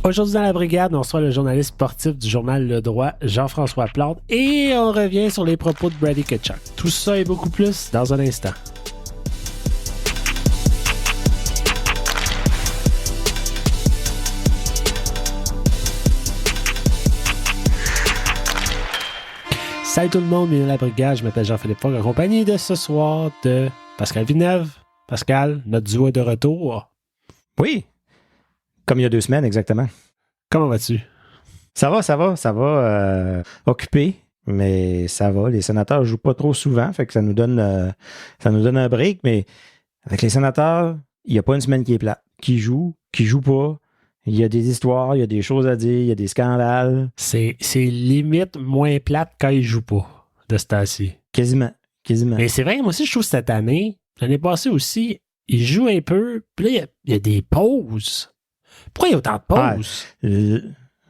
Aujourd'hui dans la brigade, on reçoit le journaliste sportif du journal Le Droit, Jean-François Plante, et on revient sur les propos de Brady Tkachuk. Tout ça et beaucoup plus dans un instant. Salut tout le monde, bienvenue à la brigade, je m'appelle Jean-Philippe Fogg en compagnie de ce soir de Pascal Villeneuve. Pascal, notre duo est de retour. Oui, comme il y a 2 semaines exactement. Comment vas-tu? Ça va. Occupé, mais ça va. Les sénateurs ne jouent pas trop souvent, fait que ça nous donne un break, mais avec les sénateurs, il n'y a pas une semaine qui est plate. Qui joue pas. Il y a des histoires, il y a des choses à dire, il y a des scandales. C'est limite moins plate quand ils jouent pas de ce temps-ci. Quasiment. Mais c'est vrai, moi aussi, je trouve cette année, l'année passée aussi, ils jouent un peu, puis là, il y a des pauses. Pourquoi il y a autant de pauses?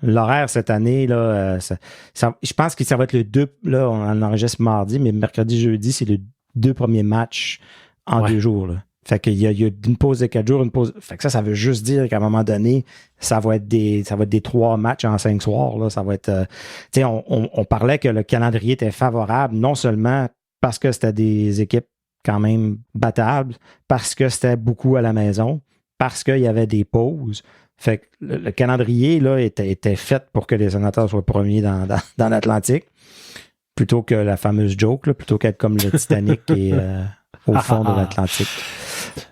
L'horaire cette année, là, je pense que ça va être le 2, là, on enregistre mardi, mais mercredi, jeudi, c'est le 2 premiers matchs en 2 jours, là. Fait qu'il y a une pause de 4 jours, une pause. Fait que ça veut juste dire qu'à un moment donné, ça va être des 3 matchs en 5 soirs, là. Ça va être, tu sais, on parlait que le calendrier était favorable, non seulement parce que c'était des équipes quand même battables, parce que c'était beaucoup à la maison, parce qu'il y avait des pauses. Fait que le calendrier, là, était fait pour que les sénateurs soient premiers dans l'Atlantique, plutôt que la fameuse joke, là, plutôt qu'être comme le Titanic qui est au fond de l'Atlantique.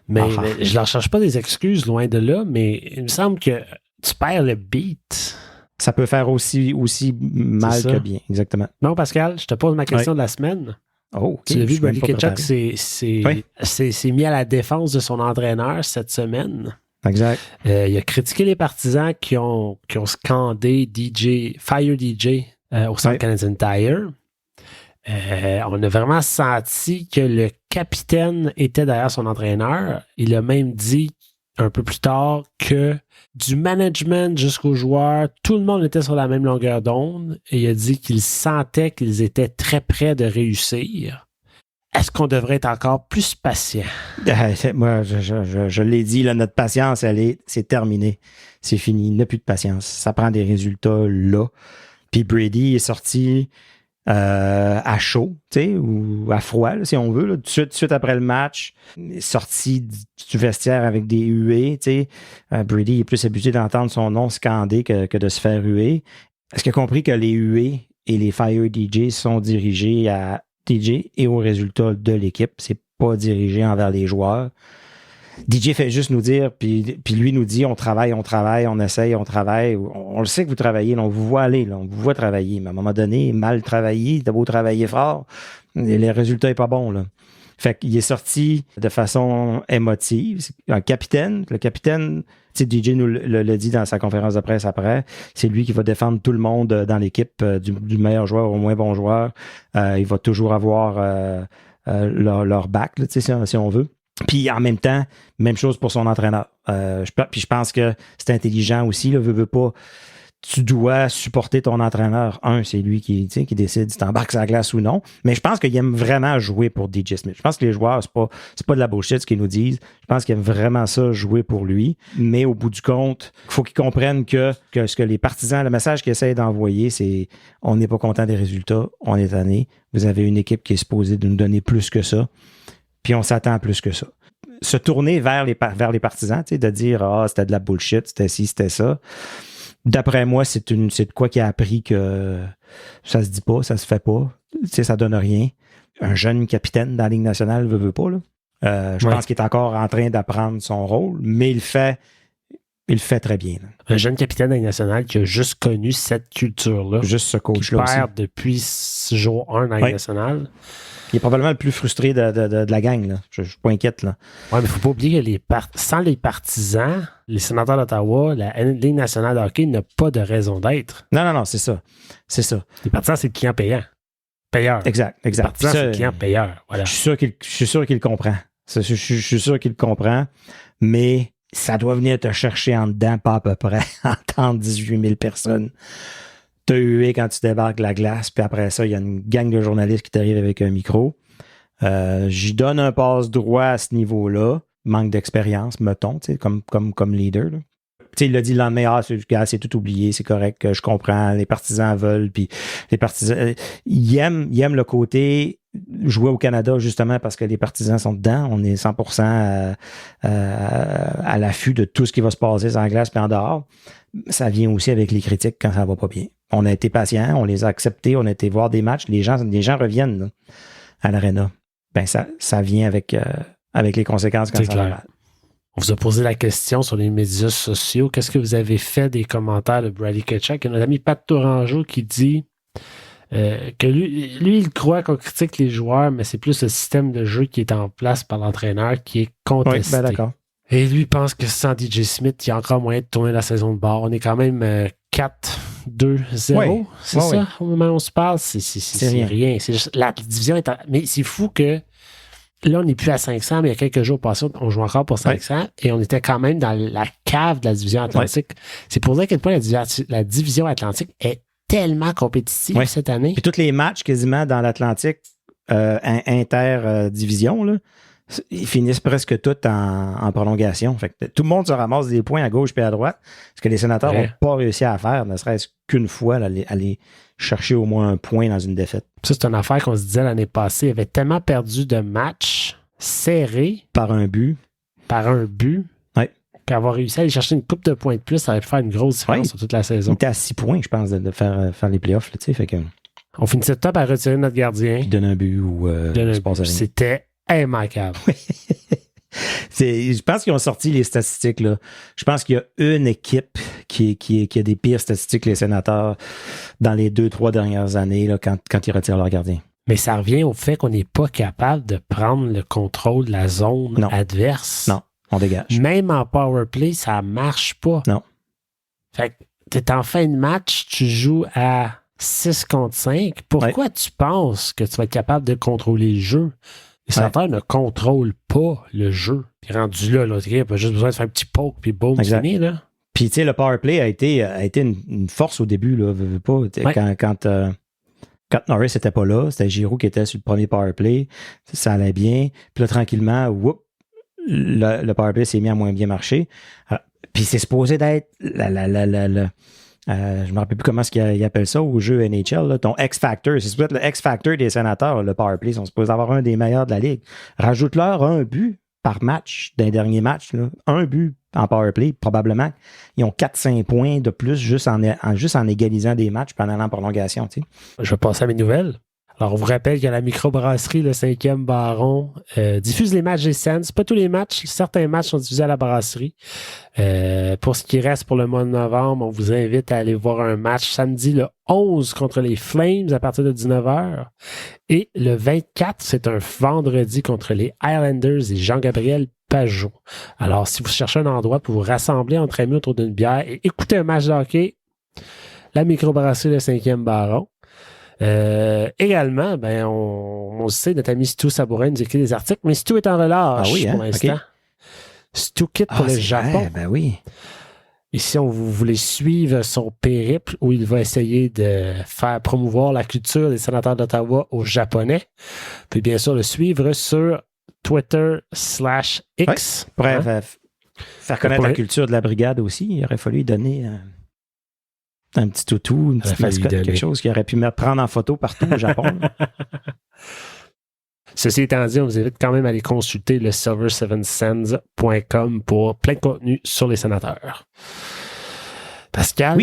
Mais je leur cherche pas des excuses, loin de là, mais il me semble que tu perds le beat. Ça peut faire aussi mal que bien, exactement. Non, Pascal, je te pose ma question de la semaine. Oh, okay. Tu l'as vu, Brady Tkachuk s'est mis à la défense de son entraîneur cette semaine. Exact. Il a critiqué les partisans qui ont scandé Fire DJ au Centre Canadian Tire. On a vraiment senti que le capitaine était derrière son entraîneur. Il a même dit un peu plus tard que du management jusqu'aux joueurs, tout le monde était sur la même longueur d'onde et il a dit qu'il sentait qu'ils étaient très près de réussir. Est-ce qu'on devrait être encore plus patient? Moi, je l'ai dit, là, notre patience, c'est terminé. C'est fini. Il n'y a plus de patience. Ça prend des résultats là. Puis Brady est sorti à chaud, tu sais, ou à froid, là, si on veut, là, tout de suite après le match, sorti du vestiaire avec des huées, tu sais. Brady est plus habitué d'entendre son nom scandé que de se faire huer. Est-ce qu'il a compris que les huées et les Fire DJ sont dirigés à DJ et aux résultats de l'équipe? C'est pas dirigé envers les joueurs. DJ fait juste nous dire, puis lui nous dit, on travaille, on essaye, on travaille. On le sait que vous travaillez, là, on vous voit aller, là, on vous voit travailler. Mais à un moment donné, mal travaillé, t'as beau travailler fort, les résultats sont pas bons, là. Fait qu'il est sorti de façon émotive. C'est un capitaine, le capitaine, tu sais, DJ nous le dit dans sa conférence de presse après, c'est lui qui va défendre tout le monde dans l'équipe, du meilleur joueur au moins bon joueur. Il va toujours avoir leur back, là, tu sais, si on veut. Puis en même temps, même chose pour son entraîneur. Puis je pense que c'est intelligent aussi, là, veut pas. Tu dois supporter ton entraîneur. C'est lui qui décide si t'embarques sur la glace ou non. Mais je pense qu'il aime vraiment jouer pour DJ Smith. Je pense que les joueurs, c'est pas de la bullshit ce qu'ils nous disent. Je pense qu'ils aiment vraiment ça, jouer pour lui. Mais au bout du compte, il faut qu'ils comprennent que ce que les partisans, le message qu'ils essayent d'envoyer, c'est on n'est pas content des résultats, on est tanné. Vous avez une équipe qui est supposée de nous donner plus que ça. Puis on s'attend à plus que ça. Se tourner vers les partisans, tu sais, de dire c'était de la bullshit, c'était ci, c'était ça. D'après moi, c'est de quoi qui a appris que ça se dit pas, ça se fait pas, tu sais, ça donne rien. Un jeune capitaine dans la Ligue nationale veut pas, là. Je pense qu'il est encore en train d'apprendre son rôle, mais il le fait très bien, là. Un jeune capitaine de la Ligue nationale qui a juste connu cette culture-là. Juste ce coach-là aussi. Qui perd depuis jour 1 dans la Ligue nationale. Il est probablement le plus frustré de la gang, là. Je suis pas inquiète, là. Oui, mais il ne faut pas oublier que sans les partisans, les sénateurs d'Ottawa, la Ligue nationale de hockey n'a pas de raison d'être. Non, c'est ça. C'est ça. Les partisans, c'est le client payeur. Exact. Les partisans, c'est le client payeur. Voilà. Je suis sûr qu'il comprend. Je suis sûr qu'il comprend, mais ça doit venir te chercher en dedans, pas à peu près, entendre 18 000 personnes te huer quand tu débarques la glace, puis après ça, il y a une gang de journalistes qui t'arrivent avec un micro. J'y donne un passe droit à ce niveau-là. Manque d'expérience, mettons, tu sais, comme leader, là. il l'a dit le lendemain, c'est tout oublié, c'est correct, je comprends, les partisans veulent, puis les partisans, ils aiment le côté jouer au Canada, justement, parce que les partisans sont dedans, on est 100% à l'affût de tout ce qui va se passer sur la glace puis en dehors. Ça vient aussi avec les critiques quand ça va pas bien. On a été patients, on les a acceptés, on a été voir des matchs, les gens reviennent là, à l'aréna. Ben ça vient avec les conséquences quand ça va mal. On vous a posé la question sur les médias sociaux. Qu'est-ce que vous avez fait des commentaires de Brady Tkachuk? Il y a notre ami Pat Tourangeau qui dit que lui, il croit qu'on critique les joueurs, mais c'est plus le système de jeu qui est en place par l'entraîneur qui est contesté. Oui, ben d'accord. Et lui pense que sans DJ Smith, il y a encore moyen de tourner la saison de bord. On est quand même 4-2-0. Oui. C'est ça, oui. Au moment où on se parle, c'est rien. C'est juste, la division est mais c'est fou que là, on n'est plus à 500, mais il y a quelques jours passés, on joue encore pour 500 et on était quand même dans la cave de la division Atlantique. C'est pour dire à quel point la division Atlantique est tellement compétitive cette année. Puis tous les matchs quasiment dans l'Atlantique inter-division, là, ils finissent presque tous en prolongation. Fait que tout le monde se ramasse des points à gauche et à droite. Ce que les sénateurs n'ont pas réussi à faire, ne serait-ce qu'une fois, aller chercher au moins un point dans une défaite. Ça, c'est une affaire qu'on se disait l'année passée. Ils avaient tellement perdu de matchs serrés. Par un but. Ouais. Qu'avoir réussi à aller chercher une coupe de points de plus, ça allait faire une grosse différence sur toute la saison. On était à 6 points, je pense, de faire les playoffs. Là, fait que, on finissait top à retirer notre gardien. Puis donner un but ou c'était immanquable. Je pense qu'ils ont sorti les statistiques. Là. Je pense qu'il y a une équipe qui a des pires statistiques que les Sénateurs dans les 2-3 dernières années là, quand ils retirent leur gardien. Mais ça revient au fait qu'on n'est pas capable de prendre le contrôle de la zone adverse. Non, on dégage. Même en power play, ça marche pas. Non. Fait que t'es en fin de match, tu joues à 6 contre 5. Pourquoi tu penses que tu vas être capable de contrôler le jeu? Les Sénateurs ne contrôlent pas le jeu. Puis rendu là, l'autre équipe a juste besoin de faire un petit poke, puis boum, c'est fini, là. Puis, tu sais, le power play a été une force au début, là. Quand Norris n'était pas là, c'était Giroux qui était sur le premier power play. Ça allait bien. Puis là, tranquillement, le power play s'est mis à moins bien marcher. Puis c'est supposé d'être je ne me rappelle plus comment ils appellent ça au jeu NHL, là, ton X-Factor. C'est supposé être le X-Factor des Sénateurs, le powerplay. Ils sont supposés avoir un des meilleurs de la Ligue. Rajoute-leur un but par match d'un dernier match. Là. Un but en powerplay, probablement. Ils ont 4-5 points de plus juste en égalisant des matchs pendant la prolongation. Tu sais. Je vais passer à mes nouvelles. Alors, on vous rappelle que la microbrasserie, le 5e Baron, diffuse les matchs des Sens. Pas tous les matchs. Certains matchs sont diffusés à la brasserie. Pour ce qui reste pour le mois de novembre, on vous invite à aller voir un match samedi le 11 contre les Flames à partir de 19h. Et le 24, c'est un vendredi contre les Islanders et Jean-Gabriel Pajot. Alors, si vous cherchez un endroit pour vous rassembler entre amis autour d'une bière et écouter un match de hockey, la microbrasserie, le 5e Baron. Également, on sait, notre ami Stu Sabourin nous écrit des articles, mais Stu est en relâche pour l'instant. Okay. Stu quitte pour le Japon. Vrai, ben oui. Et si vous voulez suivre son périple où il va essayer de faire promouvoir la culture des Sénateurs d'Ottawa aux Japonais, puis bien sûr le suivre sur Twitter/X. Pour faire connaître la culture de la brigade aussi, il aurait fallu lui donner un petit toutou, une petite mascotte, quelque chose qu'il aurait pu me prendre en photo partout au Japon. Ceci étant dit, on vous invite quand même à aller consulter le silver7sands.com pour plein de contenu sur les Sénateurs. Pascal,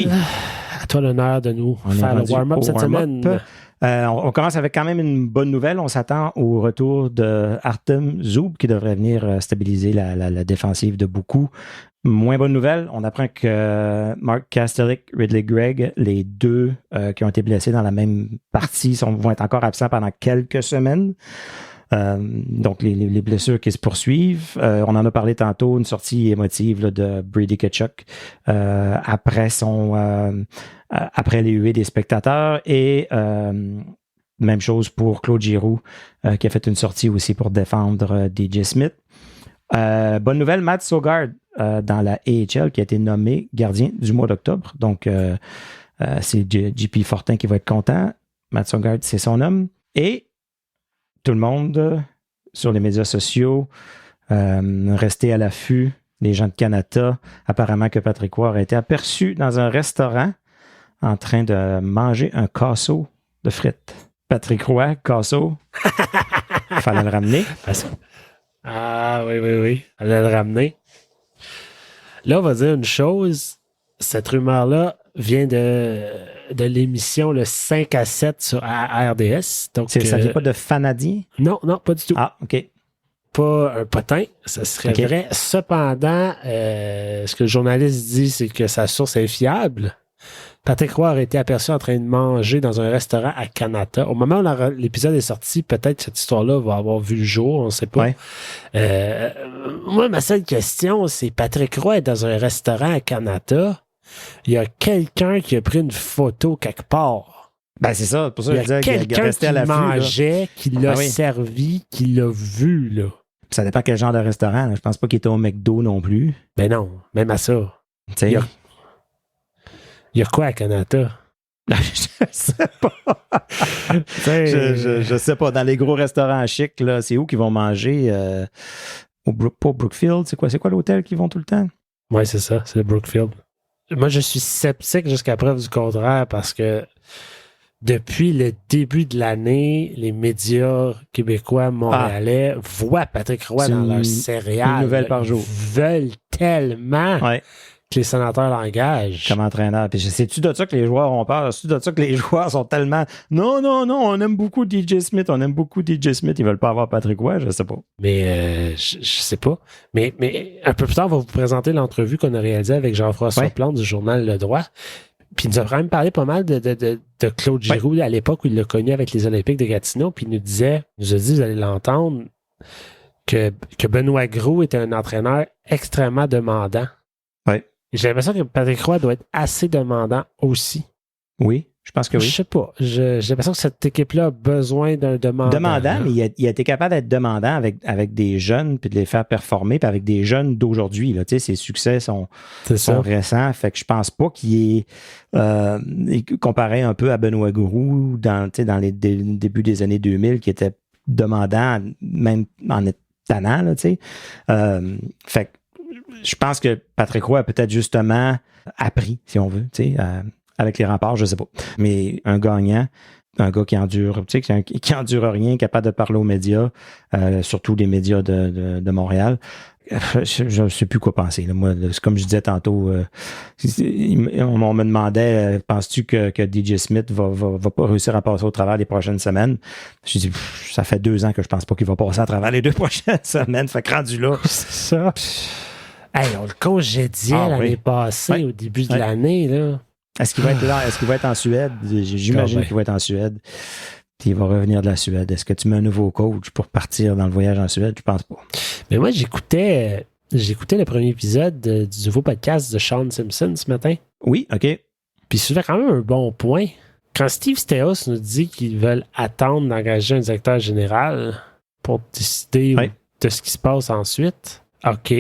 à toi l'honneur de nous faire le warm-up cette semaine. On commence avec quand même une bonne nouvelle. On s'attend au retour de Artem Zub qui devrait venir stabiliser la défensive de beaucoup. Moins bonne nouvelle, on apprend que Mark Kastelik, Ridley Gregg, les deux qui ont été blessés dans la même partie vont être encore absents pendant quelques semaines. Donc, les blessures qui se poursuivent. On en a parlé tantôt, une sortie émotive là, de Brady Tkachuk après les huées des spectateurs. Et même chose pour Claude Giroux, qui a fait une sortie aussi pour défendre DJ Smith. Bonne nouvelle, Matt Sogaard dans la AHL qui a été nommé gardien du mois d'octobre. Donc, c'est JP Fortin qui va être content. Matt Sogaard, c'est son homme. Et tout le monde sur les médias sociaux, restez à l'affût les gens de Canada, apparemment que Patrick Roy a été aperçu dans un restaurant en train de manger un casseau de frites. Patrick Roy, casseau, fallait le ramener. Ah oui, fallait le ramener. Là, on va dire une chose, cette rumeur-là vient de l'émission le 5 à 7 sur RDS. Donc, ça vient pas de Fanadien? Non, pas du tout. Ah, OK. Pas un potin, ça serait vrai. Cependant, ce que le journaliste dit, c'est que sa source est fiable. Patrick Roy aurait été aperçu en train de manger dans un restaurant à Canada. Au moment où l'épisode est sorti, peut-être cette histoire-là va avoir vu le jour, on ne sait pas. Ouais. Moi, ma seule question, c'est Patrick Roy est dans un restaurant à Canada. Il y a quelqu'un qui a pris une photo quelque part. Ben, c'est ça. Pour ça, il y a quelqu'un qui mangeait, qui l'a servi, qui l'a vu, là. Ça dépend quel genre de restaurant. Là. Je pense pas qu'il était au McDo non plus. Ben non, même à ça. Il y a quoi à Canada? Je sais pas. je sais pas. Dans les gros restaurants chics, là, c'est où qu'ils vont manger? Pas Brookfield, c'est quoi l'hôtel qu'ils vont tout le temps? Oui, c'est ça, c'est le Brookfield. Moi, je suis sceptique jusqu'à preuve du contraire parce que depuis le début de l'année, les médias québécois, montréalais voient Patrick Roy dans leur céréale. Une nouvelle par jour. Ils veulent tellement que les sénateurs l'engagent. Comme entraîneur. Puis c'est-tu de ça que les joueurs ont peur? C'est-tu de ça que les joueurs sont tellement... Non, on aime beaucoup DJ Smith. Ils veulent pas avoir Patrick Roy, je sais pas. Mais je sais pas. Mais un peu plus tard, on va vous présenter l'entrevue qu'on a réalisée avec Jean-François Plante du journal Le Droit. Puis il nous a quand même parlé pas mal de Claude Giroux à l'époque où il l'a connu avec les Olympiques de Gatineau. Puis il nous a dit, vous allez l'entendre, que Benoît Gros était un entraîneur extrêmement demandant. Oui. J'ai l'impression que Patrick Roy doit être assez demandant aussi. Oui, je pense que oui. Je sais pas. J'ai l'impression que cette équipe-là a besoin d'un demandant. Demandant, mais il a été capable d'être demandant avec des jeunes puis de les faire performer, puis avec des jeunes d'aujourd'hui. Là, ses succès sont récents. Fait que je pense pas qu'il est comparé un peu à Benoît Gros dans les débuts des années 2000, qui était demandant, même en étant tannant. Là, fait que je pense que Patrick Roy a peut-être justement appris, si on veut, avec les remparts, je sais pas. Mais un gagnant, un gars qui endure, qui endure rien, capable de parler aux médias, surtout les médias de Montréal. Je ne sais plus quoi penser. Là. Moi, comme je disais tantôt, on me demandait, penses-tu que DJ Smith va pas réussir à passer au travers les prochaines semaines? Je dis, ça fait 2 ans que je pense pas qu'il va passer à travers les 2 prochaines semaines. Fait que rendu là, c'est ça. Hey, on le congédiait l'année passée, au début de l'année, là. Est-ce qu'il va être là? Est-ce qu'il va être en Suède? J'imagine qu'il va être en Suède. Puis il va revenir de la Suède. Est-ce que tu mets un nouveau coach pour partir dans le voyage en Suède? Je pense pas. Mais moi, j'écoutais le premier épisode du nouveau podcast de Sean Simpson ce matin. Oui, OK. Puis il soulevait quand même un bon point. Quand Steve Stéos nous dit qu'ils veulent attendre d'engager un directeur général pour décider de ce qui se passe ensuite, OK.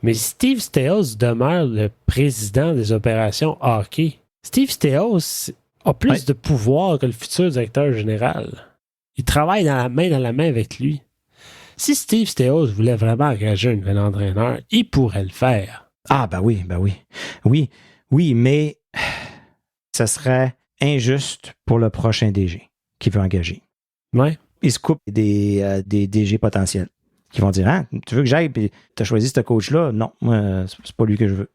Mais Steve Stéos demeure le président des opérations hockey. Steve Stéos a plus de pouvoir que le futur directeur général. Il travaille dans la main avec lui. Si Steve Stéos voulait vraiment engager un nouvel entraîneur, il pourrait le faire. Ah, ben oui. Oui, mais ça serait injuste pour le prochain DG qui veut engager. Ouais. Il se coupe des DG potentiels qui vont dire, tu veux que j'aille, puis tu as choisi ce coach-là? Non, moi, c'est pas lui que je veux.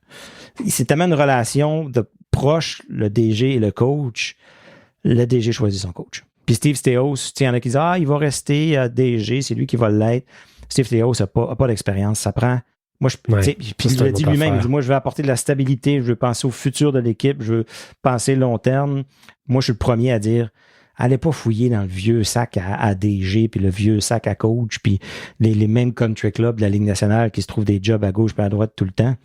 C'est tellement une relation de proche, le DG et le coach. Le DG choisit son coach. Puis Steve Stéos, il y en a qui disent, il va rester DG, c'est lui qui va l'être. Steve Stéos n'a pas d'expérience. Ça prend... Moi, puis il l'a dit lui-même, il dit, moi, je veux apporter de la stabilité, je veux penser au futur de l'équipe, je veux penser long terme. Moi, je suis le premier à dire, allez pas fouiller dans le vieux sac à DG, puis le vieux sac à coach, puis les mêmes country clubs de la Ligue nationale qui se trouvent des jobs à gauche et à droite tout le temps.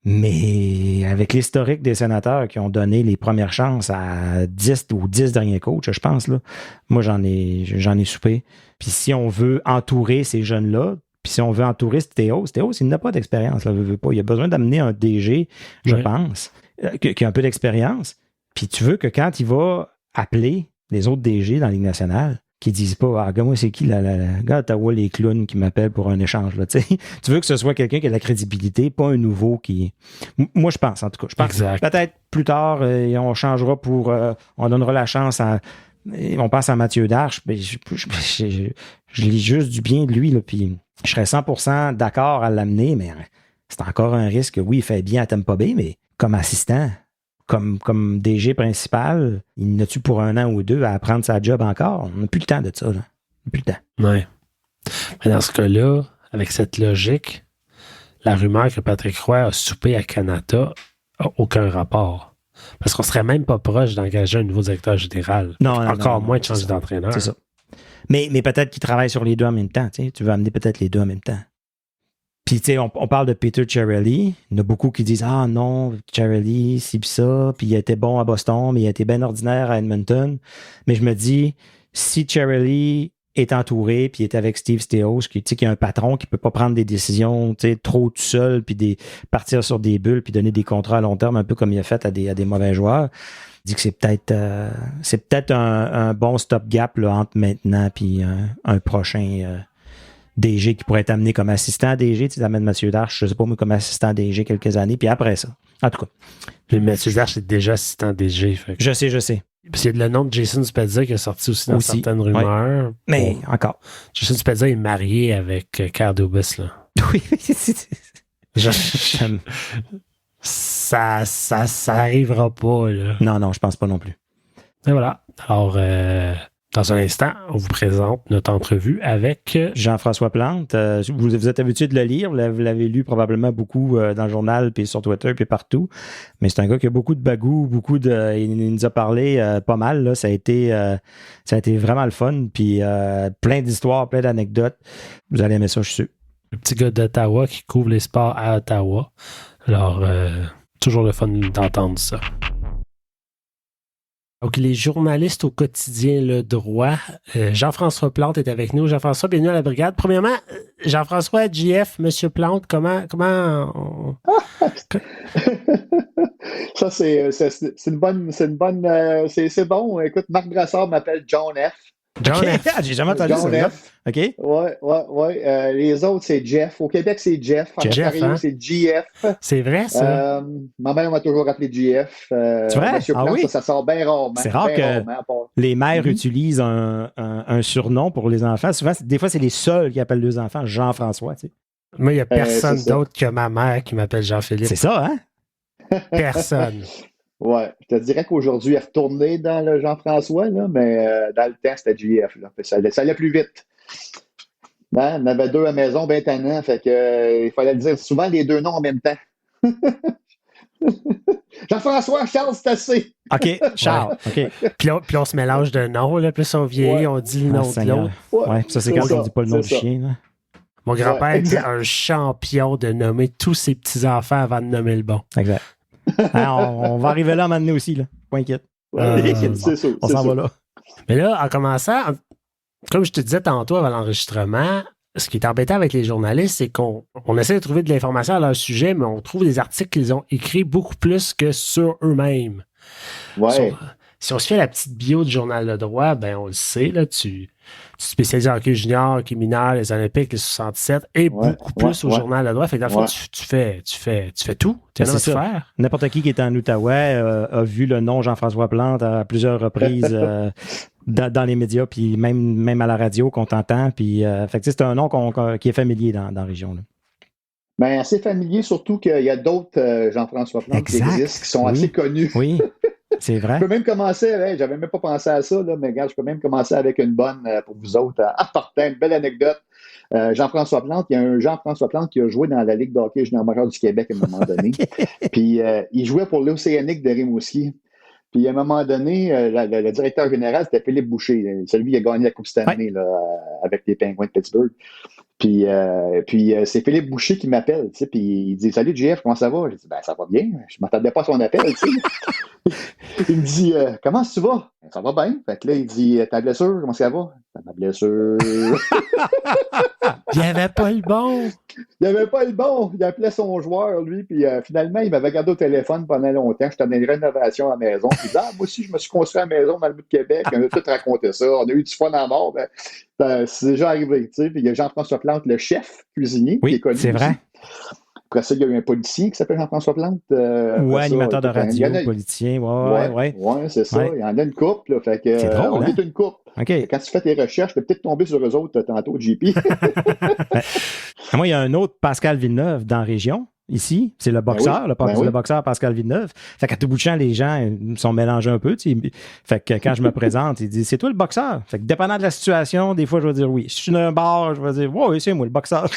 Mais avec l'historique des sénateurs qui ont donné les premières chances à 10 derniers coachs, je pense, là, moi, j'en ai soupé. Puis si on veut entourer ces jeunes-là, puis si on veut entourer Stéos, il n'a pas d'expérience. Là, il a besoin d'amener un DG, je pense, qui a un peu d'expérience. Puis tu veux que quand il va appeler les autres DG dans la Ligue nationale, qui disent pas, ah, moi, c'est qui gars d'Ottawa, les clowns qui m'appellent pour un échange, là, tu sais. Tu veux que ce soit quelqu'un qui a de la crédibilité, pas un nouveau qui... Moi, je pense, en tout cas. Je pense Exact. peut-être plus tard, on changera on donnera la chance on passe à Mathieu Darche, mais je lis juste du bien de lui, là, puis je serais 100% d'accord à l'amener, mais c'est encore un risque. Oui, il fait bien à Tampa Bay, mais comme assistant, comme DG principal, il n'a-tu pour 1 an ou 2 à apprendre sa job encore? On n'a plus le temps de ça, là. On n'a plus le temps. Oui. Mais dans ce cas-là, avec cette logique, la rumeur que Patrick Roy a soupé à Canada n'a aucun rapport. Parce qu'on serait même pas proche d'engager un nouveau directeur général. Encore moins de changer d'entraîneur. C'est ça. Mais peut-être qu'il travaille sur les deux en même temps. Tu veux amener peut-être les deux en même temps. Puis, tu sais, on parle de Peter Chiarelli. Il y en a beaucoup qui disent, ah non, Chiarelli, c'est pis ça. Puis il a été bon à Boston, mais il a été bien ordinaire à Edmonton. Mais je me dis, si Chiarelli est entouré, puis il est avec Steve Stéos, qui est un patron qui peut pas prendre des décisions trop tout seul, puis partir sur des bulles, puis donner des contrats à long terme, un peu comme il a fait à des mauvais joueurs. Je dis que c'est peut-être un bon stop-gap là, entre maintenant puis un prochain DG qui pourrait être amené comme assistant DG. Tu amènes Mathieu Darche, je sais pas moi, comme assistant DG quelques années, puis après ça. En tout cas. Mais Mathieu Darche est déjà assistant DG. Fait que... Je sais. Puis il y a le nom de Jason Spezza qui est sorti aussi dans certaines rumeurs. Ouais. Mais encore. Jason Spezza est marié avec Kyle Dubas, là. Oui. Ça arrivera pas, là. Non, je pense pas non plus. Et voilà. Alors, dans un instant, on vous présente notre entrevue avec Jean-François Plante. Vous êtes habitué de le lire. Vous l'avez lu probablement beaucoup dans le journal, puis sur Twitter, puis partout. Mais c'est un gars qui a beaucoup de bagou, il nous a parlé pas mal. Là. Ça a été vraiment le fun. Puis plein d'histoires, plein d'anecdotes. Vous allez aimer ça, je suis sûr. Le petit gars d'Ottawa qui couvre les sports à Ottawa. Alors, toujours le fun d'entendre ça. Donc, les journalistes au quotidien Le Droit. Jean-François Plante est avec nous. Jean-François, bienvenue à la brigade. Premièrement, Jean-François, JF, Monsieur Plante, comment Ça, c'est bon. Écoute, Marc Brassard m'appelle John F. John F. J'ai jamais entendu John ça. F. OK. Ouais. Les autres, c'est Jeff. Au Québec, c'est Jeff. En Ontario, c'est GF. C'est vrai, ça? Ma mère m'a toujours appelé GF. C'est vrai? Monsieur Plante, oui? Ça sort bien rarement. C'est rare que les mères utilisent un surnom pour les enfants. Souvent, des fois, c'est les seuls qui appellent leurs enfants Jean-François. Tu sais. Moi, il n'y a personne d'autre que ma mère qui m'appelle Jean-Philippe. C'est ça, hein? Personne. Ouais, je te dirais qu'aujourd'hui, il est retourné dans le Jean-François, là, mais dans le temps, c'était JF. Là. Ça allait plus vite. Hein? On avait 2 à la maison, bien tannant, fait que il fallait le dire souvent les 2 noms en même temps. Jean-François, Charles, c'est assez. OK, Charles. Ouais. OK. Puis on se mélange de noms, là, plus on vieillit, on dit le nom de l'autre. Ouais, ça, c'est quand on ne dit pas le nom du chien. Là. Mon grand-père était un champion de nommer tous ses petits-enfants avant de nommer le bon. Exact. On va arriver là à un moment donné aussi, là. Pas inquiète. C'est ça. On s'en va là. Mais là, en commençant, comme je te disais tantôt avant l'enregistrement, ce qui est embêtant avec les journalistes, c'est qu'on essaie de trouver de l'information à leur sujet, mais on trouve des articles qu'ils ont écrits beaucoup plus que sur eux-mêmes. Ouais. Si on se fait la petite bio du Journal Le Droit, ben on le sait, là, tu spécialises en hockey junior, hockey mineur, les Olympiques, les 67, et beaucoup plus au Journal Le Droit. Fait que dans le fond, tu fais tout. Tu as faire. N'importe qui est en Outaouais a vu le nom Jean-François Plante à plusieurs reprises dans les médias, puis même à la radio qu'on t'entend. Puis, fait que c'est un nom qui est familier dans la région. Là. Ben, assez familier, surtout qu'il y a d'autres Jean-François Plante qui existent, qui sont assez connus. Oui. C'est vrai. Je peux même commencer, j'avais même pas pensé à ça, là, mais regarde, je peux même commencer avec une bonne pour vous autres. En partant, une belle anecdote. Jean-François Plante, il y a un Jean-François Plante qui a joué dans la Ligue de hockey junior major du Québec à un moment donné. Puis il jouait pour l'Océanique de Rimouski. Puis à un moment donné, le directeur général, c'était Philippe Boucher, celui qui a gagné la Coupe Stanley là, avec les Penguins de Pittsburgh. Puis c'est Philippe Boucher qui m'appelle, tu sais, puis il dit « Salut JF, comment ça va? » Je dis « Ben, ça va bien. Je ne m'attendais pas à son appel, tu sais. » Il me dit « Comment tu vas? » « Ça va bien. » Fait que là, il dit « Ta blessure, comment ça va? » « Ma blessure. » Il n'y avait pas le bon. Il n'avait pas le bon. Il appelait son joueur, lui, puis finalement, il m'avait gardé au téléphone pendant longtemps. J'étais dans une rénovation à la maison. Puis il disait, moi aussi, je me suis construit à la maison dans le bout de Québec. On a tout raconté ça. On a eu du fun à mort. C'est déjà arrivé, tu sais. Puis il y a Jean-François Plante, le chef cuisinier, qui est connu c'est vrai. aussi. Après ça, il y a eu un policier qui s'appelle Jean-François Plante. Animateur de radio, politicien. Ouais, c'est ça. Il y en a une couple. Fait que, c'est drôle, on est une couple. Okay. Quand tu fais tes recherches, tu peux peut-être tomber sur eux autres tantôt, JP. Moi, il y a un autre Pascal Villeneuve dans la région, ici. C'est le boxeur, le boxeur Pascal Villeneuve. Fait qu'à tout bout de champ, les gens sont mélangés un peu. Tu sais. Fait que quand je me présente, ils disent, c'est toi le boxeur? Fait que dépendant de la situation, des fois, je vais dire oui. Si je suis dans un bar, je vais dire, oui, c'est moi le boxeur.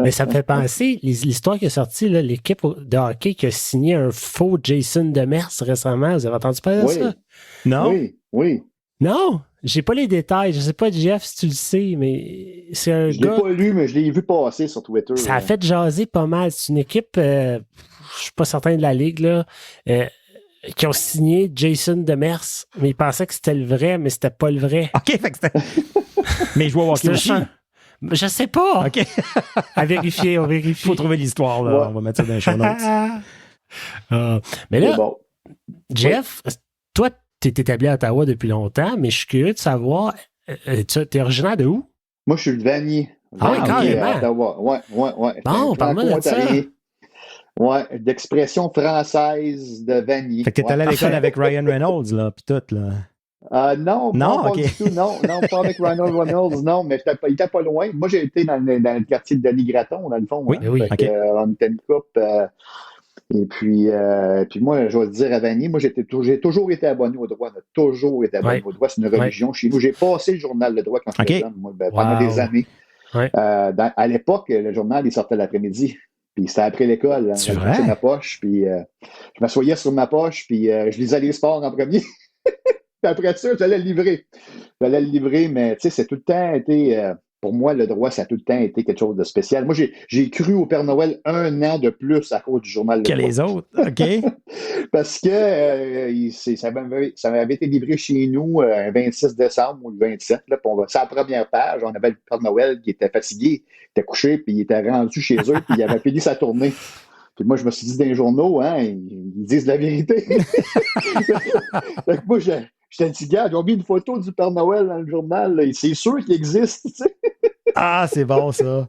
Mais ça me fait penser, l'histoire qui est sortie, là, l'équipe de hockey qui a signé un faux Jason Demers récemment. Vous avez entendu parler de ça? Non? Oui. Non, j'ai pas les détails. Je sais pas, Jeff, si tu le sais, mais c'est un gars... Je gars... l'ai pas lu, mais je l'ai vu passer sur Twitter. Ça a fait jaser pas mal. C'est une équipe, je suis pas certain de la ligue, là, qui ont signé Jason Demers, mais ils pensaient que c'était le vrai, mais c'était pas le vrai. OK, fait que c'était... Mais il jouait au hockey aussi. Je sais pas. OK. À vérifier, on vérifie. Il faut trouver l'histoire, là. Ouais. On va mettre ça dans les show notes. Mais là, Jeff, toi, tu es établi à Ottawa depuis longtemps, mais je suis curieux de savoir, tu es originaire de où? Moi, je suis de Vanier. Carrément. À Ottawa. Ouais. Bon, parle-moi de ça. Ouais, d'expression française de Vanier. Fait que t'es allé à l'école avec Ryan Reynolds, là, pis tout, là. Non, pas du tout. Non, pas avec Ryan Reynolds, non, mais il était pas loin. Moi, j'ai été dans le quartier de Denis Graton, dans le fond. Oui, hein. OK. On était une coupe. Et puis moi, je vais te dire à Vanier, moi, j'ai toujours été abonné au droit. Au droit. C'est une religion chez nous. J'ai passé le journal Le Droit quand j'étais jeune, moi, pendant des années. Ouais. À l'époque, le journal, il sortait l'après-midi. Puis c'était après l'école. C'est vrai? Ma poche, puis je m'assoyais sur ma poche, puis je lisais les sports en premier. Puis après ça, j'allais le livrer. Mais tu sais, c'est tout le temps été... pour moi, le droit, ça a tout le temps été quelque chose de spécial. Moi, j'ai cru au Père Noël 1 an de plus à cause du journal Le Droit. Que les autres, OK. Parce que ça avait été livré chez nous un 26 décembre ou le 27. Là, c'est la première page. On avait le Père Noël qui était fatigué, qui était couché, puis il était rendu chez eux, puis il avait fini sa tournée. Puis moi, je me suis dit dans les journaux, hein, ils disent la vérité. Fait que moi, j'étais dit, gars, j'ai mis une photo du Père Noël dans le journal. Là. C'est sûr qu'il existe, tu sais. Ah, c'est bon, ça.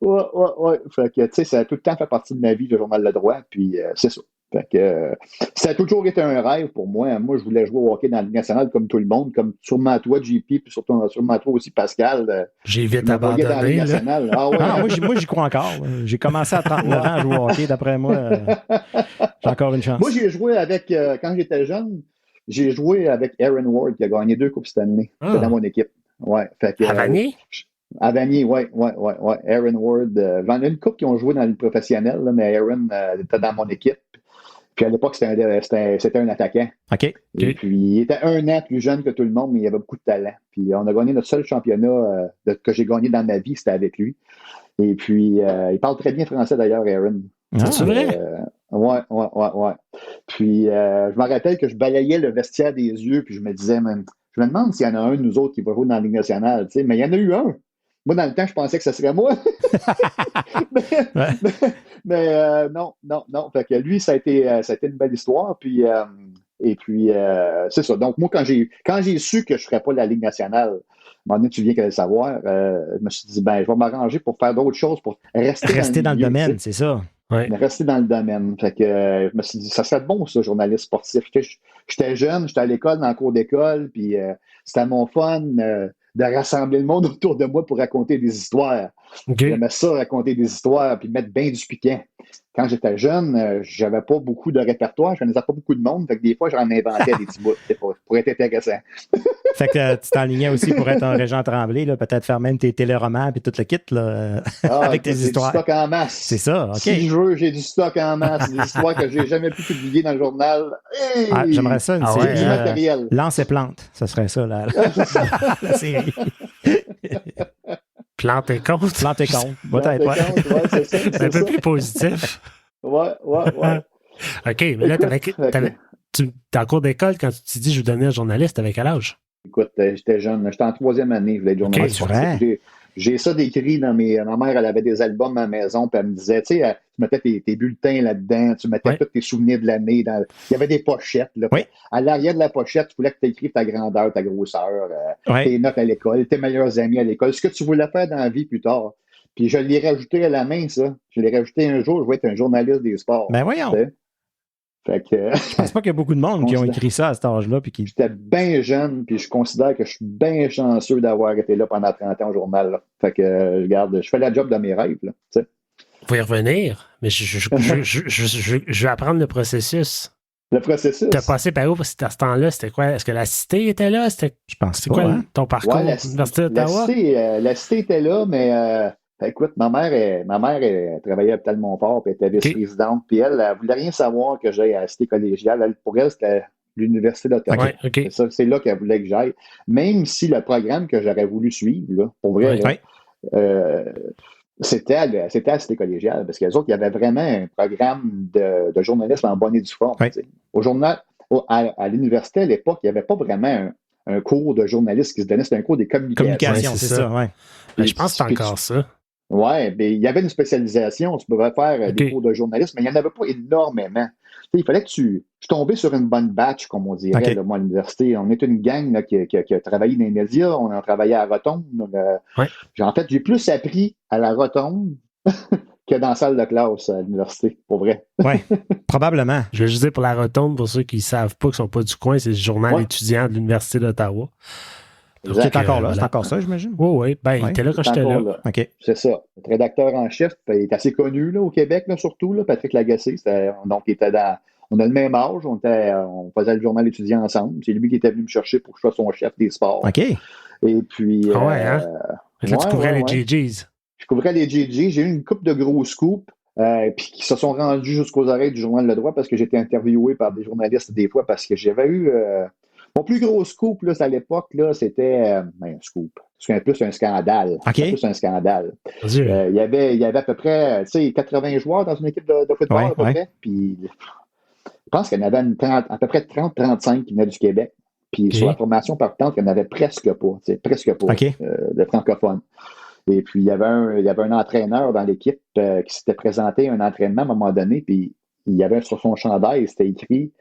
Ouais. Fait que, tu sais, ça a tout le temps fait partie de ma vie, le journal Le Droit, puis c'est ça. Fait que ça a toujours été un rêve pour moi. Moi, je voulais jouer au hockey dans la Ligue nationale comme tout le monde, comme sûrement toi, JP, puis sûrement toi aussi, Pascal. J'ai vite abandonné. Ah, ouais. Moi, j'y crois encore. J'ai commencé à 39 ans à jouer au hockey. D'après moi, j'ai encore une chance. Moi, j'ai joué avec, quand j'étais jeune, j'ai joué avec Aaron Ward, qui a gagné 2 Coupes cette année. C'était dans mon équipe. Ouais. Fait que, à Vanier? À Vanier, ouais. Aaron Ward. J'en ai une couple qui ont joué dans le professionnel, là, mais Aaron était dans mon équipe. Puis à l'époque, c'était un attaquant. OK. Et puis, il était 1 an plus jeune que tout le monde, mais il avait beaucoup de talent. Puis on a gagné notre seul championnat que j'ai gagné dans ma vie, c'était avec lui. Et puis, il parle très bien français d'ailleurs, Aaron. C'est vrai? Ouais. Puis, je me rappelle que je balayais le vestiaire des yeux, puis je me disais, je me demande s'il y en a un de nous autres qui va jouer dans la Ligue nationale, tu sais. Mais il y en a eu un. Moi, dans le temps, je pensais que ce serait moi. mais non. Fait que lui, ça a été une belle histoire. Puis, c'est ça. Donc, moi, quand j'ai su que je ne ferais pas la Ligue nationale, à un moment donné, tu viens qu'à le savoir, je me suis dit, je vais m'arranger pour faire d'autres choses, pour rester dans le domaine, c'est ça. Ouais. Rester dans le domaine. Fait que je me suis dit, ça serait bon, ça, journaliste sportif. J'étais jeune, j'étais à l'école, dans le cours d'école, puis c'était mon fun de rassembler le monde autour de moi pour raconter des histoires. Okay. J'aimais ça, raconter des histoires, puis mettre bien du piquant. Quand j'étais jeune, j'avais pas beaucoup de répertoire, je connaissais pas beaucoup de monde, fait que des fois, j'en inventais des petits bouts pour être intéressant. Fait que tu t'enlignais aussi pour être un Régent Tremblay, là, peut-être faire même tes téléromans puis tout le kit là, avec tes histoires. J'ai du stock en masse. C'est ça, OK. Si je veux, j'ai du stock en masse. Des histoires que j'ai jamais pu publier dans le journal. Hey! J'aimerais ça, une série. Du matériel. Lance et plante, ça serait ça, la série. Plante et compte. Plante et compte, peut-être, ouais. C'est un peu plus positif. Ouais. OK, mais là, t'es en cours d'école, quand tu te dis je veux devenir journaliste, t'avais quel âge? Écoute, j'étais jeune. J'étais en 3e année, je voulais être journaliste. Okay, J'ai ça décrit dans ma mère, elle avait des albums à la maison, puis elle me disait, tu sais, tu mettais tes bulletins là-dedans, tu mettais tous tes souvenirs de l'année. Il y avait des pochettes. Là, à l'arrière de la pochette, tu voulais que tu écrives ta grandeur, ta grosseur, tes notes à l'école, tes meilleurs amis à l'école, ce que tu voulais faire dans la vie plus tard. Puis je l'ai rajouté à la main, ça. Je l'ai rajouté un jour, je vais être un journaliste des sports. Ben voyons. Fait que, je pense pas qu'il y a beaucoup de monde qui ont écrit ça à cet âge-là. Puis J'étais bien jeune, puis je considère que je suis bien chanceux d'avoir été là pendant 30 ans au journal. Là. Fait que, regarde, je fais la job de mes rêves. Là, vous pouvez y revenir, mais je vais apprendre le processus. Le processus? Tu as passé par où? Parce que à ce temps-là, c'était quoi? Est-ce que la cité était là? Je pense c'est quoi ton parcours à l'Université d'Ottawa? La cité était là, mais écoute, ma mère elle travaillait à l'hôpital Montfort, puis elle était vice-présidente, puis elle voulait rien savoir que j'aille à la cité collégiale. Pour elle, c'était l'Université d'Ottawa. C'est là qu'elle voulait que j'aille. Même si le programme que j'aurais voulu suivre, là, pour vrai, c'était à la cité collégiale, parce qu'eux autres, il y avait vraiment un programme de journalisme en bonne et due forme. Au journal, à l'université, à l'époque, il n'y avait pas vraiment un cours de journaliste qui se donnait, c'était un cours des communications. C'est ça. Mais je pense que c'est encore ça. Oui, mais il y avait une spécialisation, tu pouvais faire des cours de journalisme, mais il n'y en avait pas énormément. Il fallait que je tombais sur une bonne batch, comme on dirait, là, moi, à l'université. On est une gang là, qui a travaillé dans les médias, on a travaillé à la Rotonde. En fait, j'ai plus appris à la Rotonde que dans la salle de classe à l'université, pour vrai. Oui, probablement. Je vais juste dire pour la Rotonde, pour ceux qui ne savent pas, qui ne sont pas du coin, c'est le journal étudiant de l'Université d'Ottawa. C'est encore là, c'est encore ça, j'imagine. Oui. Il était là quand j'étais là. Okay. C'est ça. Le rédacteur en chef, il est assez connu là, au Québec, là, surtout, là, Patrick Lagacé. Donc, il était on a le même âge, on faisait le journal étudiant ensemble. C'est lui qui était venu me chercher pour que je sois son chef des sports. OK. Et puis. Là, tu couvrais les GGs. Je couvrais les GG. J'ai eu une couple de gros scoops. Puis qui se sont rendus jusqu'aux oreilles du Journal Le Droit parce que j'étais interviewé par des journalistes des fois parce que j'avais eu. Mon plus gros scoop là, à l'époque, là, c'était un scoop. C'est plus un scandale. Okay. Plus un scandale. Il y avait à peu près 80 joueurs dans une équipe de football à peu près. Puis je pense qu'il y en avait à peu près 30-35 qui venaient du Québec. Puis sur la formation partante, il n'y en avait presque pas. De francophones. Et puis, il y avait un entraîneur dans l'équipe qui s'était présenté à un entraînement à un moment donné, puis il y avait sur son chandail, c'était écrit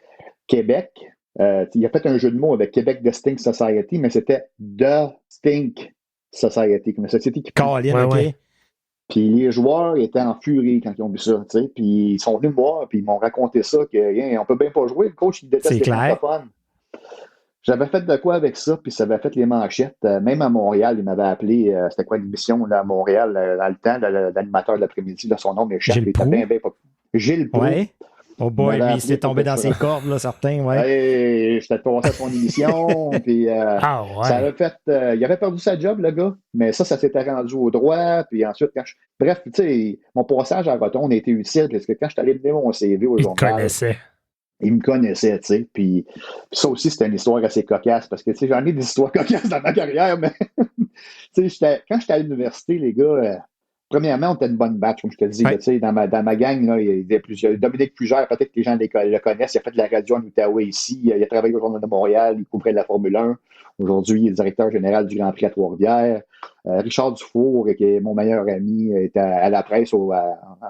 Québec. Il a fait un jeu de mots avec Québec The Stink Society, mais c'était The Stink Society, comme une société qui... Puis les joueurs étaient en furie quand ils ont vu ça, tu sais. Puis ils sont venus me voir, puis ils m'ont raconté ça, qu'on peut bien pas jouer. Le coach, il déteste les francophones. J'avais fait de quoi avec ça, puis ça avait fait les manchettes. Même à Montréal, il m'avait appelé, c'était quoi l'émission là, à Montréal, dans le temps, l'animateur de l'après-midi, son nom m'échappe. Gilles Proulx. Ouais. Oh boy, lui, il s'est tombé dans ses cordes, là, certains, ouais. J'étais passé à son émission, puis ça avait fait... il avait perdu sa job, le gars, mais ça s'était rendu au droit, puis ensuite, bref, tu sais, mon passage à Rotonde a été utile, parce que quand je suis allé donner mon CV au journal... Il me connaissait, tu sais. Puis ça aussi, c'était une histoire assez cocasse parce que, tu sais, j'en ai des histoires cocasses dans ma carrière, mais, tu sais, quand j'étais à l'université, les gars, premièrement, on était une bonne batch, comme je te dis. Tu sais, dans ma gang, là, il y avait Dominique Pugère, peut-être que les gens le connaissent. Il a fait de la radio en Outaouais ici. Il a travaillé au Journal de Montréal. Il couvrait de la Formule 1. Aujourd'hui, il est directeur général du Grand Prix à Trois-Rivières. Richard Dufour, qui est mon meilleur ami, est à la presse en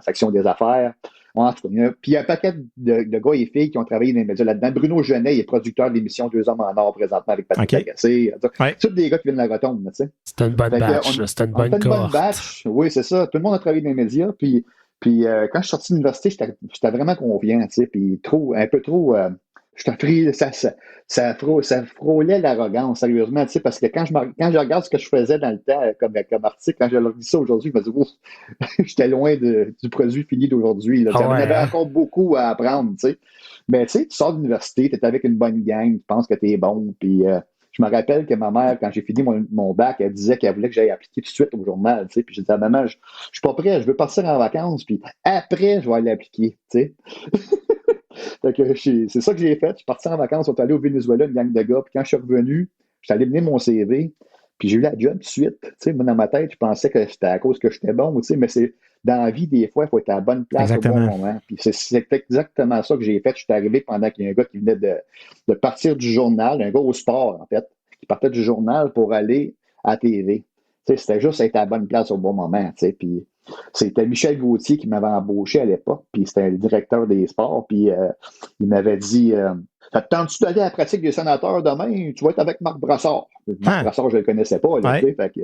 section des affaires. En tout cas, puis il y a un paquet de gars et filles qui ont travaillé dans les médias là-dedans. Bruno Genet, il est producteur de l'émission 2 hommes en or présentement avec Patrick Lagacé. Tous des gars qui viennent de la Rotonde, tu sais. C'était une bonne batch, c'était une bonne batch. Oui, c'est ça. Tout le monde a travaillé dans les médias. Puis quand je suis sorti de l'université, j'étais vraiment confiant, tu sais. Puis un peu trop... ça frôlait l'arrogance, sérieusement, tu sais, parce que quand je regarde ce que je faisais dans le temps comme article, quand je leur dis ça aujourd'hui, je me dis, ouf, j'étais loin du produit fini d'aujourd'hui. J'en avais encore beaucoup à apprendre, tu sais. Mais tu sais, tu sors de l'université, tu es avec une bonne gang, tu penses que tu es bon, puis je me rappelle que ma mère, quand j'ai fini mon bac, elle disait qu'elle voulait que j'aille appliquer tout de suite au journal, tu sais, puis j'ai dit à maman, je suis pas prêt, je veux partir en vacances, puis après, je vais aller appliquer, tu sais. C'est ça que j'ai fait. Je suis parti en vacances, on est allé au Venezuela, une gang de gars. Puis quand je suis revenu, je suis allé mener mon CV. Puis j'ai eu la job tout de suite. Tu sais, moi, dans ma tête, je pensais que c'était à cause que j'étais bon. Tu sais, mais c'est dans la vie, des fois, il faut être à la bonne place au bon moment. Puis c'est exactement ça que j'ai fait. Je suis arrivé pendant qu'il y a un gars qui venait de partir du journal, un gars au sport, en fait, qui partait du journal pour aller à la TV. C'était juste être à la bonne place au bon moment. Puis c'était Michel Gauthier qui m'avait embauché à l'époque, puis c'était le directeur des sports, puis il m'avait dit ça te tente-tu d'aller à la pratique des sénateurs demain? Tu vas être avec Marc Brassard. Marc Brassard, je ne le connaissais pas. Là, ouais. fait que,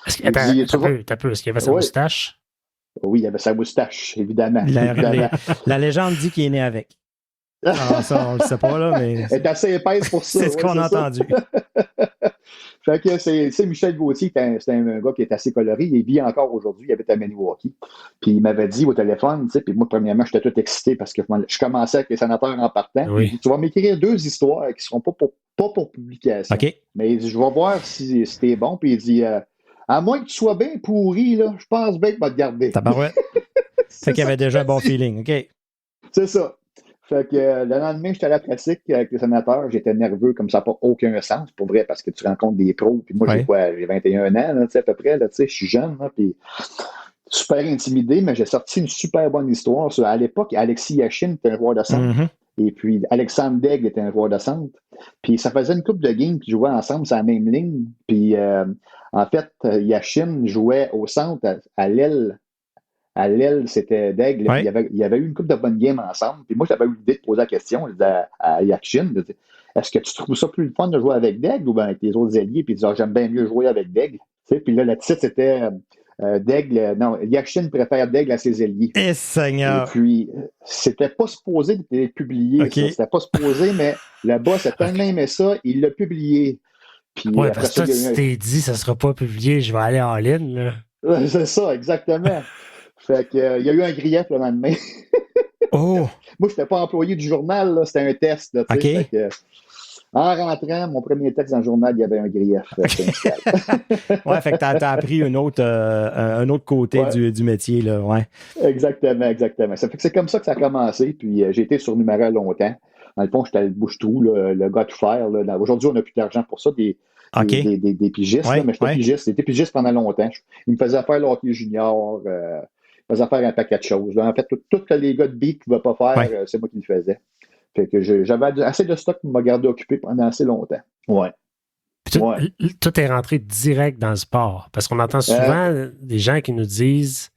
est-ce qu'il y avait sa moustache? Oui, il avait sa moustache, évidemment. La légende dit qu'il est né avec. Alors, ça, on le sait pas, là, mais. Elle est assez épaisse pour ça. C'est ce qu'on a entendu. Fait que c'est Michel Gauthier, c'est un gars qui est assez coloré. Il vit encore aujourd'hui, il habite à Maniwaki. Puis il m'avait dit au téléphone, puis moi, premièrement, j'étais tout excité parce que je commençais avec les sénateurs en partant. Oui. Dit, tu vas m'écrire 2 histoires qui ne seront pas pour publication. Okay. Mais il dit, je vais voir si t'es bon. Puis il dit, à moins que tu sois bien pourri, là, je pense bien que va te garder. Tabarouette. Fait qu'il y avait déjà un bon feeling. OK. C'est ça. Fait que le lendemain, j'étais à la pratique avec les sénateurs. J'étais nerveux comme ça n'a pas aucun sens, pour vrai, parce que tu rencontres des pros. Puis moi, j'ai 21 ans, là, à peu près. Je suis jeune, là, puis super intimidé, mais j'ai sorti une super bonne histoire. À l'époque, Alexis Yashin était un joueur de centre. Mm-hmm. Et puis Alexandre Daigle était un joueur de centre. Puis ça faisait une couple de games qui jouaient ensemble sur la même ligne. Puis en fait, Yashin jouait au centre à l'aile. À l'aile, c'était Daigle. Ouais. Il y avait eu une couple de bonnes games ensemble. Puis moi, j'avais eu l'idée de poser la question à Yashin. Est-ce que tu trouves ça plus fun de jouer avec Daigle ou bien avec les autres alliés? Puis il disait, j'aime bien mieux jouer avec Daigle. Puis là, le titre, c'était Daigle. Non, Yashin préfère Daigle à ses alliés. Eh, Seigneur! Et puis, c'était pas supposé d'être publié. Okay. C'était pas supposé, mais le boss a tellement aimé ça, il l'a publié. Puis, ouais, parce que toi, tu t'es dit, ça sera pas publié, je vais aller en ligne. Là. C'est ça, exactement. Fait que, il y a eu un grief le lendemain. Oh! Moi, je n'étais pas employé du journal, là, c'était un test. Là, OK. Fait que, en rentrant, mon premier texte dans le journal, il y avait un grief. Ouais, fait que t'as appris un autre côté du métier, là, ouais. Exactement. Ça fait que c'est comme ça que ça a commencé, puis j'ai été surnuméraire longtemps. Dans le fond, j'étais le bouche-trou, le gars de faire. Aujourd'hui, on n'a plus d'argent pour ça, des pigistes, là, mais j'étais pigiste. J'étais pigiste pendant longtemps. Il me faisait faire le hockey junior, il me faisait faire un paquet de choses. En fait, tout que les gars de beat ne pouvaient pas faire, c'est moi qui le faisais. Fait que j'avais assez de stock pour me garder occupé pendant assez longtemps. Ouais. Tout est rentré direct dans le sport. Parce qu'on entend souvent des gens qui nous disent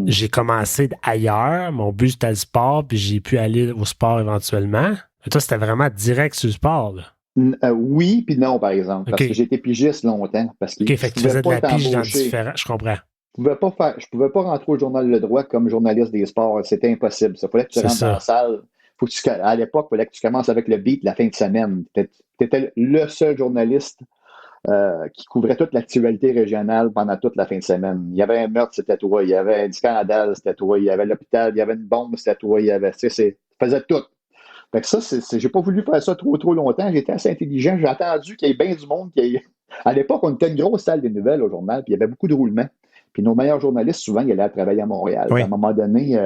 j'ai commencé ailleurs, mon but c'était le sport, puis j'ai pu aller au sport éventuellement. Mais toi, c'était vraiment direct sur le sport, là. Oui, puis non, par exemple. Parce que j'ai été pigiste longtemps. Parce que fait que tu faisais de la pige dans différents. Je comprends. Je pouvais pas rentrer au Journal Le Droit comme journaliste des sports. C'était impossible. Il fallait que tu rentres dans la salle. À l'époque, il fallait que tu commences avec le beat la fin de semaine. Tu étais le seul journaliste qui couvrait toute l'actualité régionale pendant toute la fin de semaine. Il y avait un meurtre, c'était toi. Il y avait un scandale, c'était toi. Il y avait l'hôpital, il y avait une bombe, c'était toi. Il y avait, tu faisais tout. Fait que ça, j'ai pas voulu faire ça trop longtemps. J'étais assez intelligent. J'ai attendu qu'il y ait bien du monde. À l'époque, on était une grosse salle des nouvelles au journal, puis il y avait beaucoup de roulements. Puis nos meilleurs journalistes, souvent, ils allaient travailler à Montréal. Oui. À un moment donné,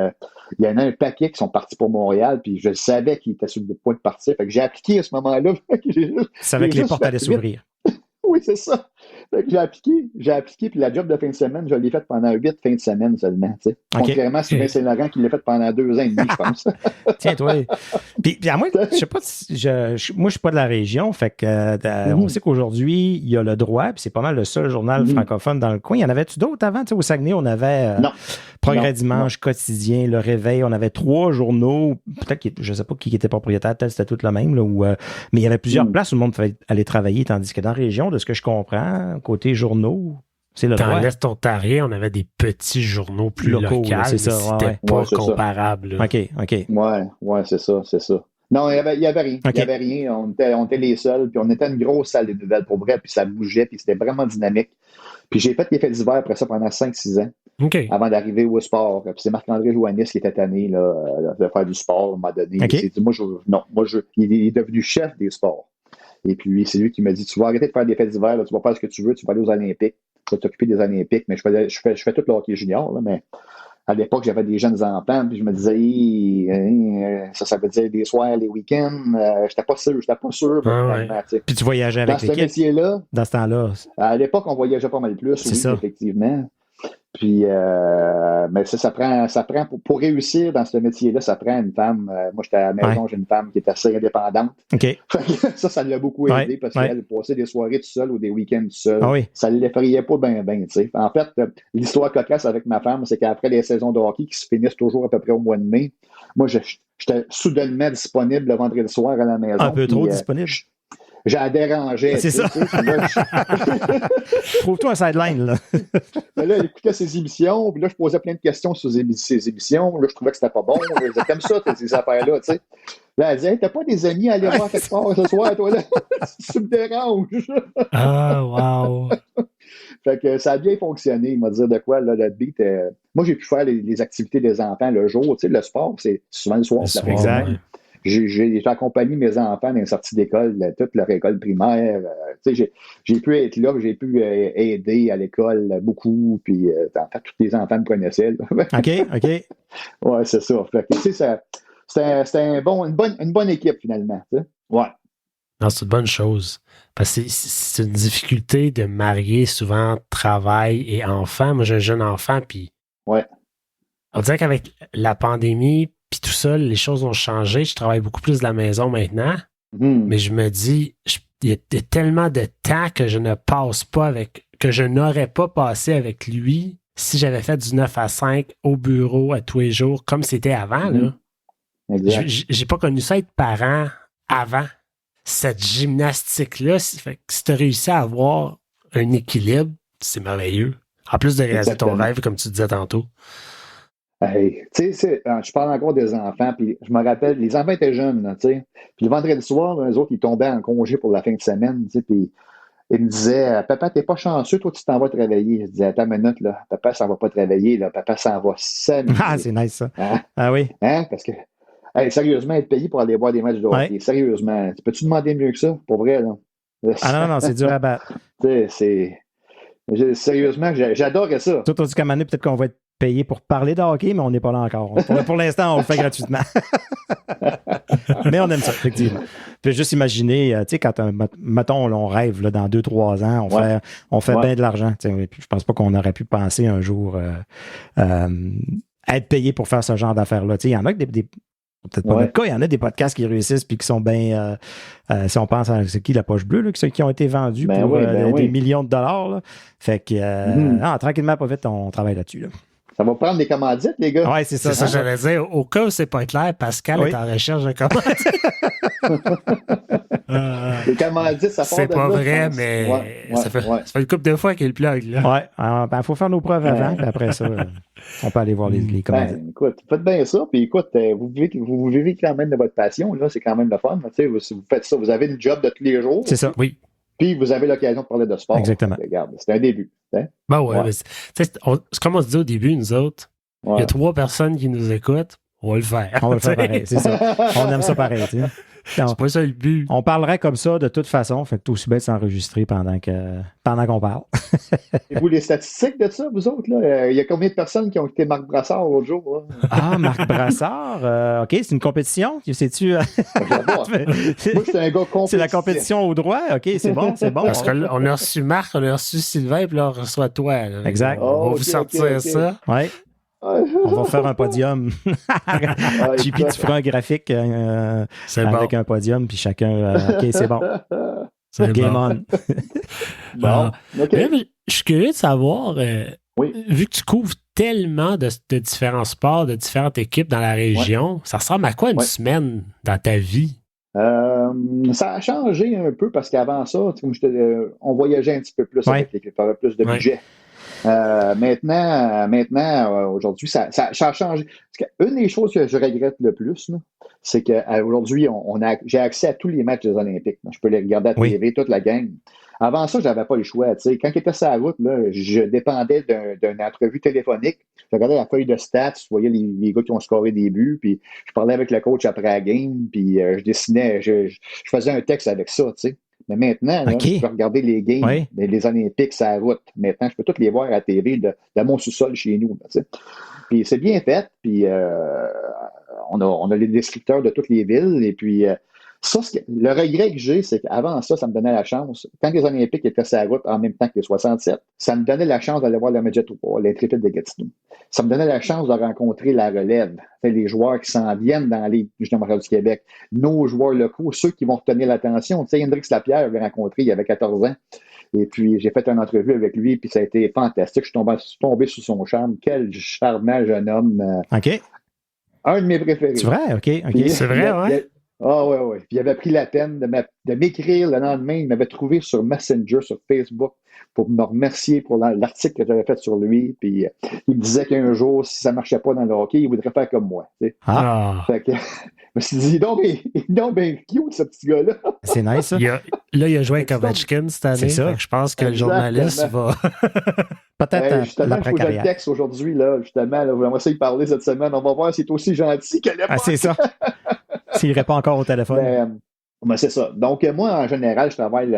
il y en a un paquet qui sont partis pour Montréal, puis je savais qu'ils étaient sur le point de partir. Fait que j'ai appliqué à ce moment-là. C'est avec les portes allaient s'ouvrir. Oui, c'est ça. Fait que j'ai appliqué, puis la job de fin de semaine, je l'ai faite pendant 8 fins de semaine seulement. Okay. Contrairement à Sylvain Saint-Laurent qui l'a fait pendant 2 ans et demi, je pense. Tiens, toi. Puis à moi, je sais pas si moi, je suis pas de la région, fait que on sait qu'aujourd'hui, il y a Le Droit, puis c'est pas mal le seul journal francophone dans le coin. Il y en avait-tu d'autres avant? Au Saguenay, on avait Progrès Dimanche, Quotidien, Le Réveil, on avait 3 journaux. Peut-être que je sais pas qui était propriétaire, peut-être c'était tout le même, là, mais il y avait plusieurs places où le monde pouvait aller travailler, tandis que dans la région, de ce que je comprends, côté journaux, c'est Le Droit. Dans l'Est ontarien, on avait des petits journaux plus locaux, c'est ça, c'était pas comparable. OK. Ouais, c'est ça. Non, il y avait rien. Il y avait rien. On était les seuls, puis on était une grosse salle de nouvelles pour vrai, puis ça bougeait, puis c'était vraiment dynamique. Puis j'ai fait les faits d'hiver après ça pendant 5-6 ans, avant d'arriver au sport. Puis c'est Marc-André Joannis qui était tanné là, de faire du sport à un moment donné. Il s'est dit, il est devenu chef des sports. Et puis, c'est lui qui m'a dit, tu vas arrêter de faire des fêtes d'hiver, là, tu vas faire ce que tu veux, tu vas aller aux Olympiques, tu vas t'occuper des Olympiques. Mais je fais tout le hockey junior, là, mais à l'époque, j'avais des jeunes enfants, puis je me disais, ça veut dire des soirs, les week-ends, j'étais pas sûr. Puis tu voyageais avec l'équipe? Dans ce métier-là, dans ce temps-là. à l'époque, on voyageait pas mal plus, effectivement. Puis, mais ça prend pour réussir dans ce métier-là, ça prend une femme. Moi, j'étais à la maison, j'ai une femme qui est assez indépendante. OK. Ça l'a beaucoup aidé parce qu'elle passait des soirées tout seul ou des week-ends tout seul. Ça ne l'effrayait pas bien, tu sais. En fait, l'histoire cocasse avec ma femme, c'est qu'après les saisons de hockey qui se finissent toujours à peu près au mois de mai, moi, j'étais soudainement disponible le vendredi soir à la maison. Un peu trop disponible. J'ai dérangé. C'est ça. Trouve-toi un sideline, là. Mais là, elle écoutait ses émissions, puis là, je posais plein de questions sur ses émissions. Là, je trouvais que c'était pas bon. Je disais, comme ça, ces affaires-là, tu sais. Là, elle disait, hey, t'as pas des amis à aller voir quelque part ce soir, toi, là? Tu me déranges. Ah, wow. Fait que ça a bien fonctionné. Il m'a dit de quoi, là, le beat. Moi, j'ai pu faire les activités des enfants le jour. Tu sais, le sport, c'est souvent le soir. Exact. J'ai accompagné mes enfants dans une sortie d'école, toute leur école primaire. J'ai pu être là, j'ai pu aider à l'école beaucoup, puis en fait, tous les enfants me connaissaient. OK. Ouais, c'est ça. Fait que, c'était une bonne équipe, finalement. T'sais. Ouais. Non, c'est une bonne chose. Parce que c'est une difficulté de marier souvent travail et enfant. Moi, j'ai un jeune enfant, puis ouais. On dirait qu'avec la pandémie, puis tout ça, les choses ont changé. Je travaille beaucoup plus de la maison maintenant. Mais je me dis, il y a tellement de temps que je ne passe pas que je n'aurais pas passé avec lui si j'avais fait du 9 à 5 au bureau à tous les jours, comme c'était avant. Là. J'ai pas connu ça être parent avant cette gymnastique-là. Fait que si tu as réussi à avoir un équilibre, c'est merveilleux. En plus de réaliser ton rêve, comme tu disais tantôt. Hey, je parle encore des enfants, puis je me rappelle, les enfants étaient jeunes, tu sais. Puis le vendredi soir, eux autres, ils tombaient en congé pour la fin de semaine, tu sais, puis ils me disaient, papa, t'es pas chanceux, toi, tu t'en vas travailler. Je disais, attends une minute, là, papa, ça va pas travailler, là, papa, ça va s'amuser. Ah, c'est nice, ça. Hein? Ah oui. Hein? Parce que, sérieusement, être payé pour aller voir des matchs de hockey, sérieusement, peux-tu demander mieux que ça, pour vrai, là? Ah non, c'est dur à battre. Sérieusement, j'adorais ça. Tout tandis qu'à un moment donné, peut-être qu'on va être payé pour parler de hockey, mais on n'est pas là encore. Pour l'instant, on le fait gratuitement. Mais on aime ça, effectivement. Puis juste imaginer, tu sais, quand, mettons, on rêve là, dans 2-3 ans, on fait bien de l'argent. Je pense pas qu'on aurait pu penser un jour être payé pour faire ce genre d'affaires-là. Il y en a que peut-être pas notre cas, il y en a des podcasts qui réussissent puis qui sont bien, si on pense à c'est qui la poche bleue, là, ceux qui ont été vendus pour des millions de dollars. Là. Fait que tranquillement, pas vite, on travaille là-dessus. Là. Ça va prendre des commandites, les gars. Oui, c'est ça. C'est ça, j'allais dire. Au cas où c'est pas clair, Pascal est en recherche de commandites. Les commandites, ça part c'est de pas là, vrai, mais ça fait une couple de fois qu'il y a le plug. Oui, il faut faire nos preuves avant, puis après ça, on peut aller voir les commandites. Écoute, faites bien ça, puis écoute, vous vivez quand même de votre passion, là, c'est quand même le fun. Si vous faites ça, vous avez une job de tous les jours. C'est ça, oui. Puis vous avez l'occasion de parler de sport. Exactement. Regarde, c'est un début. Hein? Ben ouais. C'est comme on se dit au début, nous autres, il y a 3 personnes qui nous écoutent, on va le faire. On va le faire pareil, c'est ça. On aime ça pareil, tu sais. C'est pas ça le but. On parlerait comme ça de toute façon, fait que tout aussi bien de s'enregistrer pendant qu'on parle. Et vous, les statistiques de ça, vous autres, là, il y a combien de personnes qui ont été Marc Brassard l'autre jour? Là? Ah, Marc Brassard, OK, c'est une compétition? Sais-tu? Moi, c'est un gars compétitif. C'est la compétition au droit? OK, c'est bon. Parce qu'on a reçu Marc, on a reçu Sylvain, puis là, on reçoit toi. Là. Exact. On va vous sortir ça. Oui. On va faire un podium. JP, tu feras un graphique avec un podium, puis chacun... OK, c'est bon. C'est Game bon. on. Bon, OK. Mais je suis curieux de savoir, vu que tu couvres tellement de différents sports, de différentes équipes dans la région, ça ressemble à quoi une semaine dans ta vie? Ça a changé un peu parce qu'avant ça, comme on voyageait un petit peu plus avec l'équipe, il y avait plus de budget. Maintenant, aujourd'hui, ça a changé. Une des choses que je regrette le plus, là, c'est qu'aujourd'hui, j'ai accès à tous les matchs des Olympiques. Je peux les regarder à TV, toute la gang. Avant ça, je n'avais pas le choix. T'sais. Quand j'étais sur la route, là, je dépendais d'une entrevue téléphonique. Je regardais la feuille de stats, je voyais les gars qui ont scoré des buts, puis je parlais avec le coach après la game, puis je dessinais, je faisais un texte avec ça, tu sais. Mais maintenant, là, je peux regarder les games, les Olympiques sur la route. Maintenant, je peux toutes les voir à la TV de mon sous-sol chez nous. Là, puis c'est bien fait, puis on a les descripteurs de toutes les villes, et puis Le regret que j'ai, c'est qu'avant ça me donnait la chance. Quand les Olympiques étaient sur la route en même temps que les 67, ça me donnait la chance d'aller voir le Midget 3, l'Intrépide de Gatineau. Ça me donnait la chance de rencontrer la relève, les joueurs qui s'en viennent dans les Juniors majeures du Québec, nos joueurs locaux, ceux qui vont retenir l'attention. Tu sais, Hendrix Lapierre, je l'ai rencontré, il avait 14 ans. Et puis, j'ai fait une entrevue avec lui, puis ça a été fantastique. Je suis tombé sous son charme. Quel charmant jeune homme. OK. Un de mes préférés. C'est vrai? OK. Puis, c'est vrai, ouais. Oui. Puis il avait pris la peine de m'écrire le lendemain. Il m'avait trouvé sur Messenger, sur Facebook, pour me remercier pour l'article que j'avais fait sur lui. Puis il me disait qu'un jour, si ça ne marchait pas dans le hockey, il voudrait faire comme moi. Tu sais. Fait que, je me suis dit, il est donc bien cute, ce petit gars-là. C'est nice, ça. Il a joué avec Ovechkin cette année. C'est ça. Je pense que le journaliste va... Peut-être justement, il faut que je le texte aujourd'hui, là, justement. Là, on va essayer de parler cette semaine. On va voir s'il est aussi gentil qu'elle est. Ah, c'est ça. S'il répond encore au téléphone. Mais c'est ça. Donc, moi, en général, je travaille.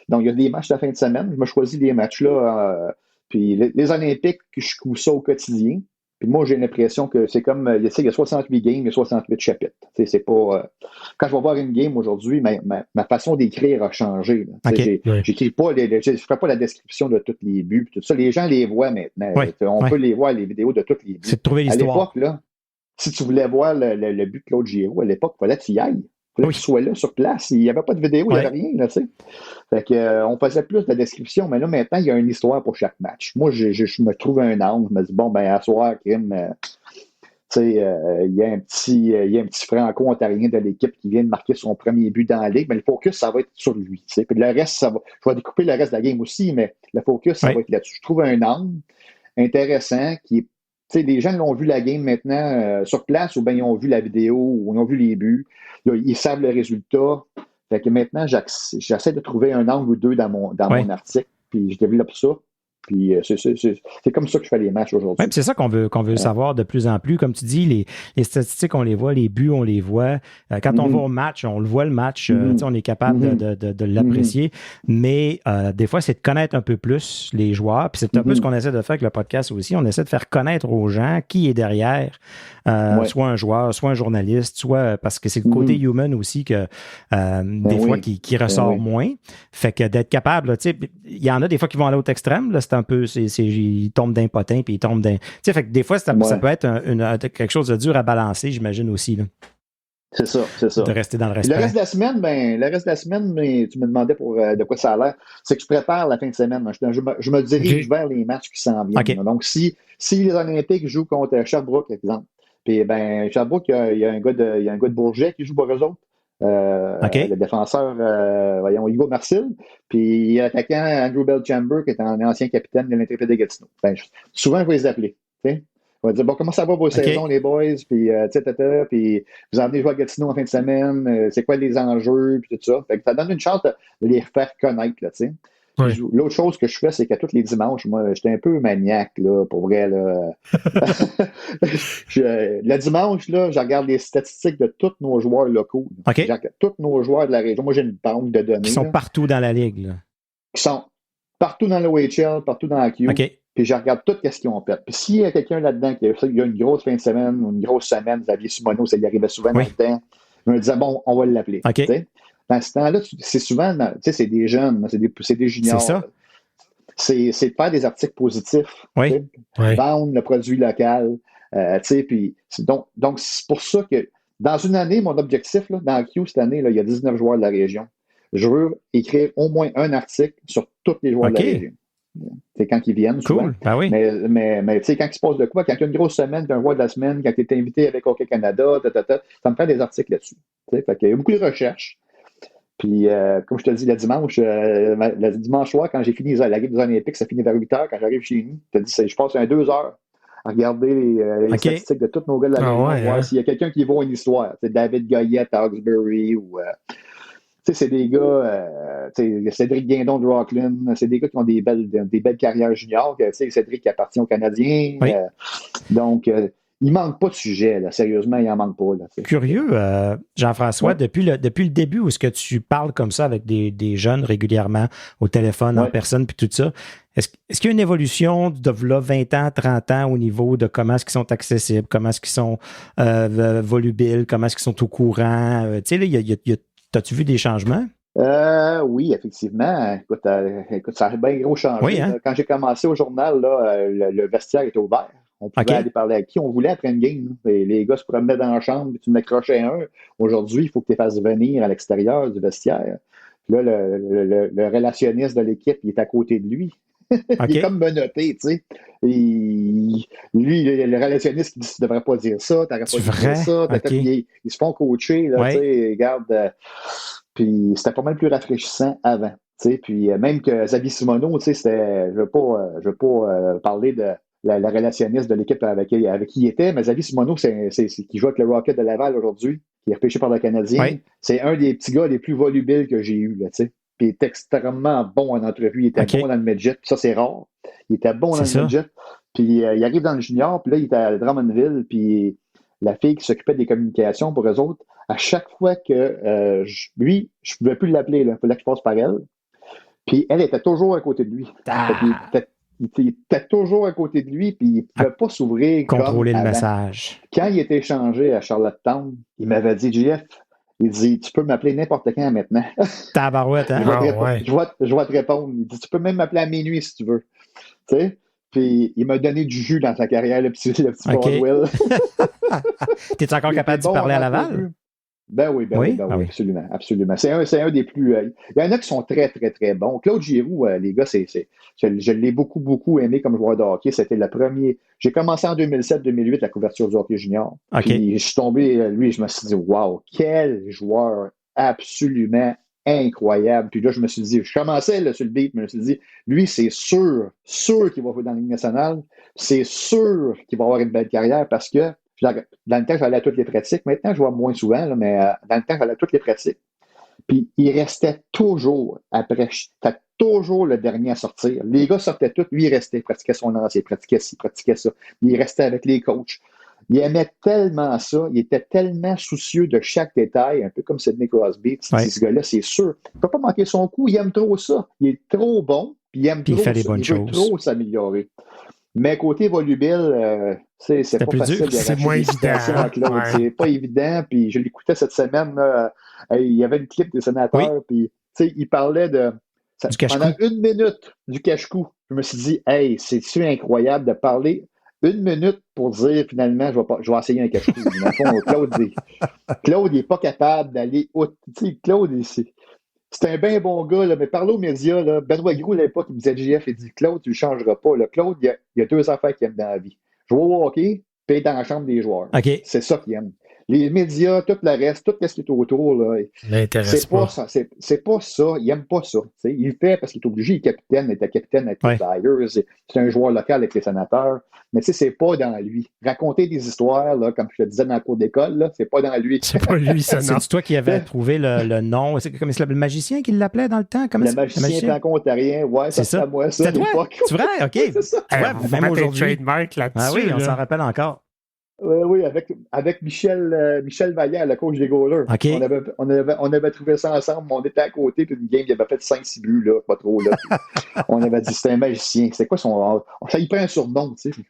Donc, il y a des matchs de la fin de semaine. Je me choisis des matchs là. Puis les Olympiques, je couvre ça au quotidien. Puis moi, j'ai l'impression que c'est comme, il y a 68 games, il y a 68 chapitres. C'est pas... quand je vais voir une game aujourd'hui, ma façon d'écrire a changé. Okay. J'écris pas, je ferai pas la description de tous les buts. Tout ça. Les gens les voient maintenant. On peut les voir, les vidéos de tous les buts. C'est de trouver l'histoire. À l'époque, là, si tu voulais voir le but de Claude Giroux, à l'époque, il fallait que tu y ailles. Il fallait que tu sois là, sur place. Il n'y avait pas de vidéo, il n'y avait rien. Là, tu sais. Fait que, on faisait plus de description, mais là, maintenant, il y a une histoire pour chaque match. Moi, je me trouve un angle. Je me dis, bon, ben, à soir, Kim, il y a un petit franco-ontarien de l'équipe qui vient de marquer son premier but dans la ligue, mais le focus, ça va être sur lui. Puis le reste, je vais découper le reste de la game aussi, mais le focus, ça va être là-dessus. Je trouve un angle intéressant qui est. Tu sais, les gens l'ont vu la game maintenant sur place ou bien ils ont vu la vidéo ou ils ont vu les buts. Ils savent le résultat. Fait que maintenant, j'essaie de trouver un angle ou deux dans mon article, puis je développe ça. Puis c'est comme ça que je fais les matchs aujourd'hui. Oui, c'est ça qu'on veut savoir de plus en plus. Comme tu dis, les statistiques, on les voit, les buts, on les voit. Quand on va au match, on le voit le match, on est capable de l'apprécier. Mais des fois, c'est de connaître un peu plus les joueurs. Puis c'est un peu ce qu'on essaie de faire avec le podcast aussi. On essaie de faire connaître aux gens qui est derrière, soit un joueur, soit un journaliste, soit parce que c'est le côté human aussi que des fois qui ressort moins. Fait que d'être capable, tu sais, il y en a des fois qui vont à l'autre extrême, là, c'est un peu, ils tombent d'impotent, puis ils tombent d'un... Tu sais, fait que des fois, ça peut être quelque chose de dur à balancer, j'imagine aussi, là. C'est ça. De rester dans le respect. Le reste de la semaine, tu me demandais de quoi ça a l'air. C'est que je prépare la fin de semaine. Je me dirige vers les matchs qui s'en viennent. Donc, si les Olympiques jouent contre Sherbrooke, par exemple, puis Sherbrooke, il y a un gars de Bourget qui joue pour eux autres. Le défenseur, Hugo Marcil, puis l'attaquant Andrew Belchamber, qui est un ancien capitaine de l'Intrépide de Gatineau. Souvent, je vais les appeler. T'sais? On va dire, bon, comment ça va vos saisons, les boys, puis puis vous en venez jouer à Gatineau en fin de semaine, c'est quoi les enjeux, puis tout ça. Fait que ça donne une chance de les faire connaître, là, tu sais. Oui. L'autre chose que je fais, c'est qu'à tous les dimanches, moi, j'étais un peu maniaque, là, pour vrai, là. Le dimanche, là, je regarde les statistiques de tous nos joueurs locaux. Okay. Tous nos joueurs de la région. Moi, j'ai une banque de données. Qui sont partout dans la ligue, là. Qui sont partout dans l'OHL, partout dans la Q. Okay. Puis je regarde tout ce qu'ils ont fait. Puis s'il y a quelqu'un là-dedans qui a une grosse fin de semaine ou une grosse semaine, Xavier Simoneau, ça y arrivait souvent dans le temps, je me disais, bon, on va l'appeler. Okay. Dans ce temps-là, c'est souvent, tu sais, c'est des jeunes, c'est des juniors. C'est ça. C'est de faire des articles positifs. Vendre le produit local. Tu sais, puis donc, c'est pour ça que dans une année, mon objectif, là, dans Q cette année, là, il y a 19 joueurs de la région. Je veux écrire au moins un article sur tous les joueurs de la région. C'est quand ils viennent. Cool. Souvent. Ben oui. Mais tu sais, quand il se passe de quoi, quand il y a une grosse semaine d'un joueur de la semaine, quand tu es invité avec Hockey Canada, ça me fait des articles là-dessus. Fait qu'il y a beaucoup de recherches. Puis, comme je te dis, le dimanche soir, quand j'ai fini la Ligue des Olympiques, ça finit vers 8 heures. Quand j'arrive chez nous, je passe 2 heures à regarder les statistiques de tous nos gars de la région, voir s'il y a quelqu'un qui vaut une histoire. David Goyette à Hawkesbury ou... c'est des gars, Cédric Guindon de Rockland, c'est des gars qui ont des belles carrières juniors. Cédric qui appartient aux Canadiens. Oui. Donc, il manque pas de sujet, là. Sérieusement, il en manque pas. Là, curieux, Jean-François, depuis le début où est-ce que tu parles comme ça avec des jeunes régulièrement au téléphone, en personne, puis tout ça, est-ce qu'il y a une évolution de là, 20 ans, 30 ans au niveau de comment est-ce qu'ils sont accessibles, comment est-ce qu'ils sont volubiles, comment est-ce qu'ils sont au courant? Tu sais, là, il y a T'as-tu vu des changements? Oui, effectivement. Écoute, ça a bien gros changé. Oui, hein? Quand j'ai commencé au journal, là, le vestiaire était ouvert. On pouvait aller parler avec qui on voulait après une game. Et les gars se promenaient dans la chambre, puis tu m'accrochais un. Aujourd'hui, il faut que tu les fasses venir à l'extérieur du vestiaire. Puis là, le relationniste de l'équipe, il est à côté de lui. Il est comme menotté, tu sais. Lui, le relationniste qui dit tu devrais pas dire ça, t'aurais pas dû dire ça. Okay. Ils se font coacher, là, tu sais, regarde. Puis c'était pas mal plus rafraîchissant avant. Puis même que Xavier Simoneau, c'était. Je veux pas parler de la relationniste de l'équipe avec qui il était, mais Xavier Simoneau, c'est qui joue avec le Rocket de Laval aujourd'hui, qui est repêché par le Canadien. Oui. C'est un des petits gars les plus volubiles que j'ai eu, là, tu sais. Puis il est extrêmement bon en entrevue. Il était bon dans le midget. Puis ça, c'est rare. Il était bon dans le midget. Puis il arrive dans le junior. Puis là, il était à Drummondville. Puis la fille qui s'occupait des communications pour eux autres, à chaque fois que lui, je ne pouvais plus l'appeler. Il fallait que je passe par elle. Puis elle était toujours à côté de lui. Il était toujours à côté de lui. Puis il ne pouvait pas s'ouvrir. Contrôler le message. Quand il était échangé à Charlottetown, il m'avait dit, JF, il dit, tu peux m'appeler n'importe quand maintenant. Tabarouette, hein? Je vais te répondre. Il dit, tu peux même m'appeler à minuit si tu veux. Tu sais? Puis il m'a donné du jus dans sa carrière, le petit Baldwin. T'es-tu encore capable de parler à Laval? Ben oui, absolument, absolument. C'est un des plus... il y en a qui sont très, très, très bons. Claude Giroux, les gars, je l'ai beaucoup, beaucoup aimé comme joueur de hockey. C'était le premier... J'ai commencé en 2007-2008 la couverture du hockey junior. Puis je suis tombé, lui, je me suis dit, wow, quel joueur absolument incroyable. Puis là, je me suis dit, je commençais là, sur le beat, mais je me suis dit, lui, c'est sûr qu'il va jouer dans la Ligue nationale. C'est sûr qu'il va avoir une belle carrière parce que dans le temps, j'allais à toutes les pratiques. Maintenant, je vois moins souvent, là, mais dans le temps, j'allais à toutes les pratiques. Puis, il restait toujours après. C'était toujours le dernier à sortir. Les gars sortaient tous. Lui, il restait. Il pratiquait son lancer, il pratiquait ci, il pratiquait ça. Il restait avec les coachs. Il aimait tellement ça. Il était tellement soucieux de chaque détail, un peu comme Sidney Crosby. Ce gars-là, c'est sûr. Il ne peut pas manquer son coup. Il aime trop ça. Il est trop bon. Puis il aime trop ça. Il veut trop s'améliorer. Mais côté volubile, c'est pas facile. C'est moins évident. C'est pas évident. Puis je l'écoutais cette semaine. Là, il y avait une clip des sénateurs. Puis il parlait de... pendant 1 minute du cache-cou. Je me suis dit, hey, c'est-tu incroyable de parler 1 minute pour dire finalement, je vais essayer un cache-cou. Claude, il n'est pas capable d'aller... Claude, c'est un bien bon gars, là, mais parle aux médias. Là, Benoît Gros, à l'époque, il me disait JF, il dit Claude, tu ne le changeras pas. Là. Claude, il y a 2 affaires qu'il aime dans la vie. Jouer au hockey, puis être dans la chambre des joueurs. C'est ça qu'il aime. Les médias, tout le reste, tout ce qui est autour, là, c'est pas ça. C'est pas ça. Il n'aime pas ça. T'sais. Il le fait parce qu'il est obligé. Il est capitaine, il était capitaine avec les Flyers. C'est un joueur local avec les sénateurs. Mais c'est pas dans lui. Raconter des histoires, là, comme je te disais dans la cour d'école, c'est pas dans lui. C'est pas lui, ça, non. C'est toi qui avais trouvé le nom. C'est comme il s'appelait, le magicien qui l'appelait dans le temps? Le magicien franco-ontarien. Ouais, c'est à moi, ça. C'est toi? C'est vrai? OK. C'est ça. Même aujourd'hui. Trademark là-dessus. Ah oui, on s'en rappelle encore. Oui, avec Michel Vallière, le coach des goalers. Okay. On avait trouvé ça ensemble. On était à côté, puis une game, il avait fait 5-6 buts, là, pas trop. Là, on avait dit c'était un magicien. C'était quoi son. Ça y prend un surnom, tu sais.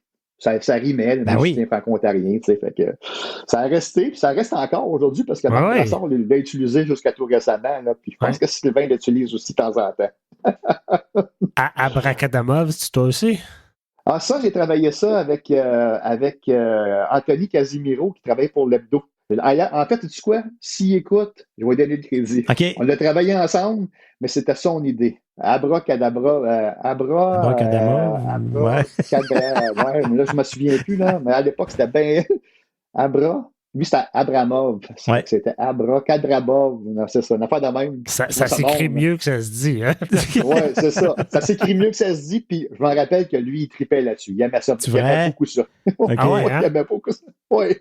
Ça rimait, le magicien franco-ontarien, tu sais. Fait que ça a resté, puis ça reste encore aujourd'hui, parce que Marc Brassard l'a utilisé jusqu'à tout récemment, là, puis je pense que Sylvain l'utilise aussi de temps en temps. Abracadamov, c'est toi aussi? Ah, ça, j'ai travaillé ça avec Anthony Casimiro, qui travaille pour l'Hebdo. En fait, tu sais quoi? S'il écoute, je vais lui donner le crédit. Okay. On a travaillé ensemble, mais c'était son idée. Abracadabra. Ouais, mais là, je me souviens plus, là. Mais à l'époque, c'était bien Abra. Lui, c'était Abramov. C'était Abracadabra. C'est ça, une affaire de même. Ça s'écrit mieux que ça se dit, hein? Oui, c'est ça. Ça s'écrit mieux que ça se dit, puis je me rappelle que lui, il tripait là-dessus. Il aimait ça. Il aimait beaucoup ça. Okay. Il aimait beaucoup ça. Oui.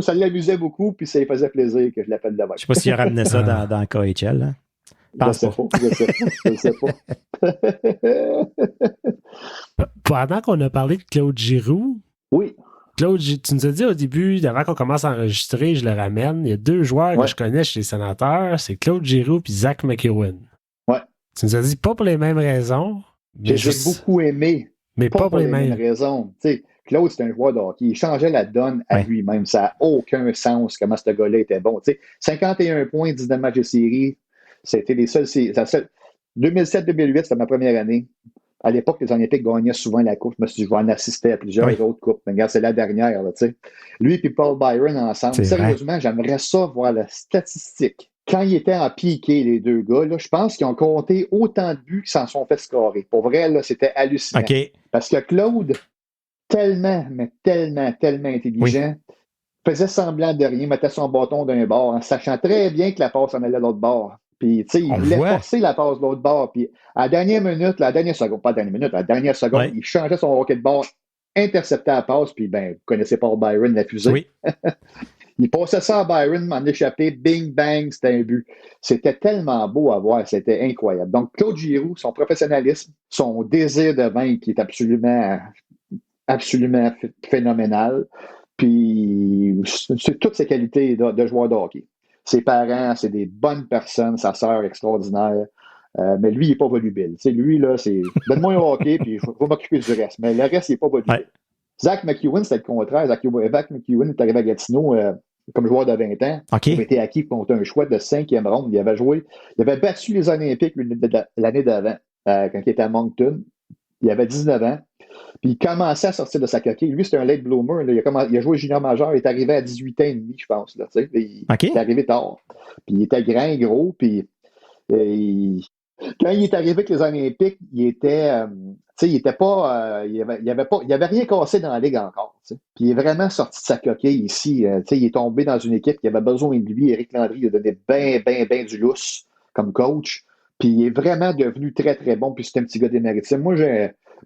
Ça l'amusait beaucoup, puis ça lui faisait plaisir que je l'appelle de même. Je ne sais pas s'il a ramené ça dans KHL. Hein? Je sais pas. Pendant qu'on a parlé de Claude Giroux, oui. Claude, tu nous as dit au début, avant qu'on commence à enregistrer, je le ramène. Il y a 2 joueurs que je connais chez les sénateurs, c'est Claude Giroux et Zach McEwen. Ouais. Tu nous as dit pas pour les mêmes raisons. J'ai beaucoup aimé. Mais pas pour les mêmes raisons. T'sais, Claude, c'est un joueur de hockey. Il changeait la donne à lui-même. Ça n'a aucun sens comment ce gars-là était bon. Tu sais, 51 points, 19 matchs de série. C'était les seuls. 2007-2008, c'était ma première année. À l'époque, les Olympiques gagnaient souvent la coupe. Je me suis dit, je vais en assister à plusieurs autres coupes. Mais regarde, c'est la dernière. Là, lui et Paul Byron ensemble. Sérieusement, j'aimerais ça voir la statistique. Quand ils étaient en piqué, les deux gars, là, je pense qu'ils ont compté autant de buts qu'ils s'en sont fait scorer. Pour vrai, là, c'était hallucinant. Parce que Claude, tellement intelligent, faisait semblant de rien, mettait son bâton d'un bord, en sachant très bien que la passe en allait de l'autre bord. Puis, tu sais, il voulait forcer la passe de l'autre bord. Puis, à la dernière seconde, il changeait son hockey de bord, interceptait la passe, puis, ben, vous connaissez Paul Byron, la fusée. Oui. Il passait ça à Byron, m'en échappait, bing, bang, c'était un but. C'était tellement beau à voir, c'était incroyable. Donc, Claude Giroux, son professionnalisme, son désir de vaincre qui est absolument phénoménal. Puis, c'est toutes ses qualités de joueur de hockey. Ses parents, c'est des bonnes personnes, sa sœur extraordinaire. Mais lui, il n'est pas volubile. Tu sais, lui, là, c'est donne-moi un hockey, puis je vais m'occuper du reste. Mais le reste, il n'est pas volubile. Ouais. Zach McEwen, c'était le contraire. Zach McEwen est arrivé à Gatineau comme joueur de 20 ans. Il avait été acquis contre un choix de 5e ronde. Il avait battu les Olympiques l'année d'avant, quand il était à Moncton. Il avait 19 ans. Puis il commençait à sortir de sa coquille. Lui, c'était un late bloomer. Là. Il a joué junior majeur. Il est arrivé à 18 ans et demi, je pense. Là, il est arrivé tard. Puis il était grand, gros. Puis quand il est arrivé avec les Olympiques, il était... il était pas... il avait rien cassé dans la ligue encore. T'sais. Puis il est vraiment sorti de sa coquille ici. Il est tombé dans une équipe qui avait besoin de lui. Éric Landry il a donné bien du lousse comme coach. Puis il est vraiment devenu très, très bon. Puis c'est un petit gars des Maritimes.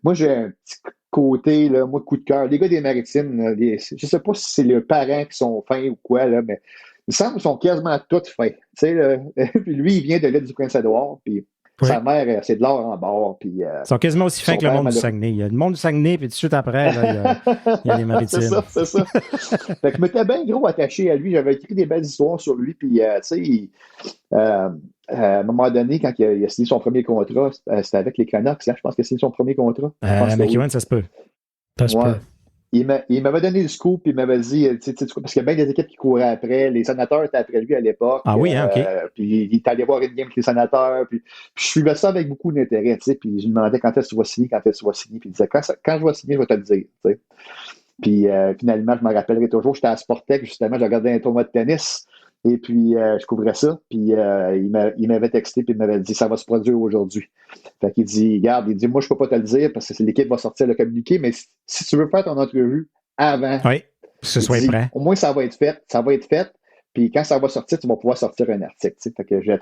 Moi, j'ai un petit côté, là, coup de cœur. Les gars des Maritimes, là, je sais pas si c'est les parents qui sont fins ou quoi, là, mais il me semble qu'ils sont quasiment tous fins. Puis lui, il vient de l'île du Prince-Édouard. Puis sa mère, c'est de l'or en bord. Puis, ils sont quasiment aussi fins que le monde du Saguenay. Il y a le monde du Saguenay, puis tout de suite après, là, il y a les Maritimes. c'est ça. Fait que je m'étais bien gros attaché à lui. J'avais écrit des belles histoires sur lui. Puis, à un moment donné, quand il a signé son premier contrat, c'était avec les Canucks. Hein, je pense qu'il a signé son premier contrat. McEwen, ça se peut. Il m'avait donné le scoop, puis il m'avait dit, parce qu'il y a bien des équipes qui couraient après. Les Sénateurs étaient après lui à l'époque. Ah oui, OK. Puis il est allé voir une game avec les Sénateurs. Puis je suivais ça avec beaucoup d'intérêt, puis je lui demandais quand est-ce que tu vas signer, Puis il disait, quand je vais signer, je vais te le dire, t'sais. Puis finalement, je me rappellerai toujours, j'étais à Sportec, justement, je regardais un tournoi de tennis. Et puis, je couvrais ça. Puis, il m'avait texté, puis il m'avait dit, ça va se produire aujourd'hui. Fait qu'il dit, regarde, moi, je peux pas te le dire parce que l'équipe va sortir le communiqué, mais si tu veux faire ton entrevue avant, que ce soit prêt. Au moins, ça va être fait. Puis, quand ça va sortir, tu vas pouvoir sortir un article. T'sais. Fait que j'avais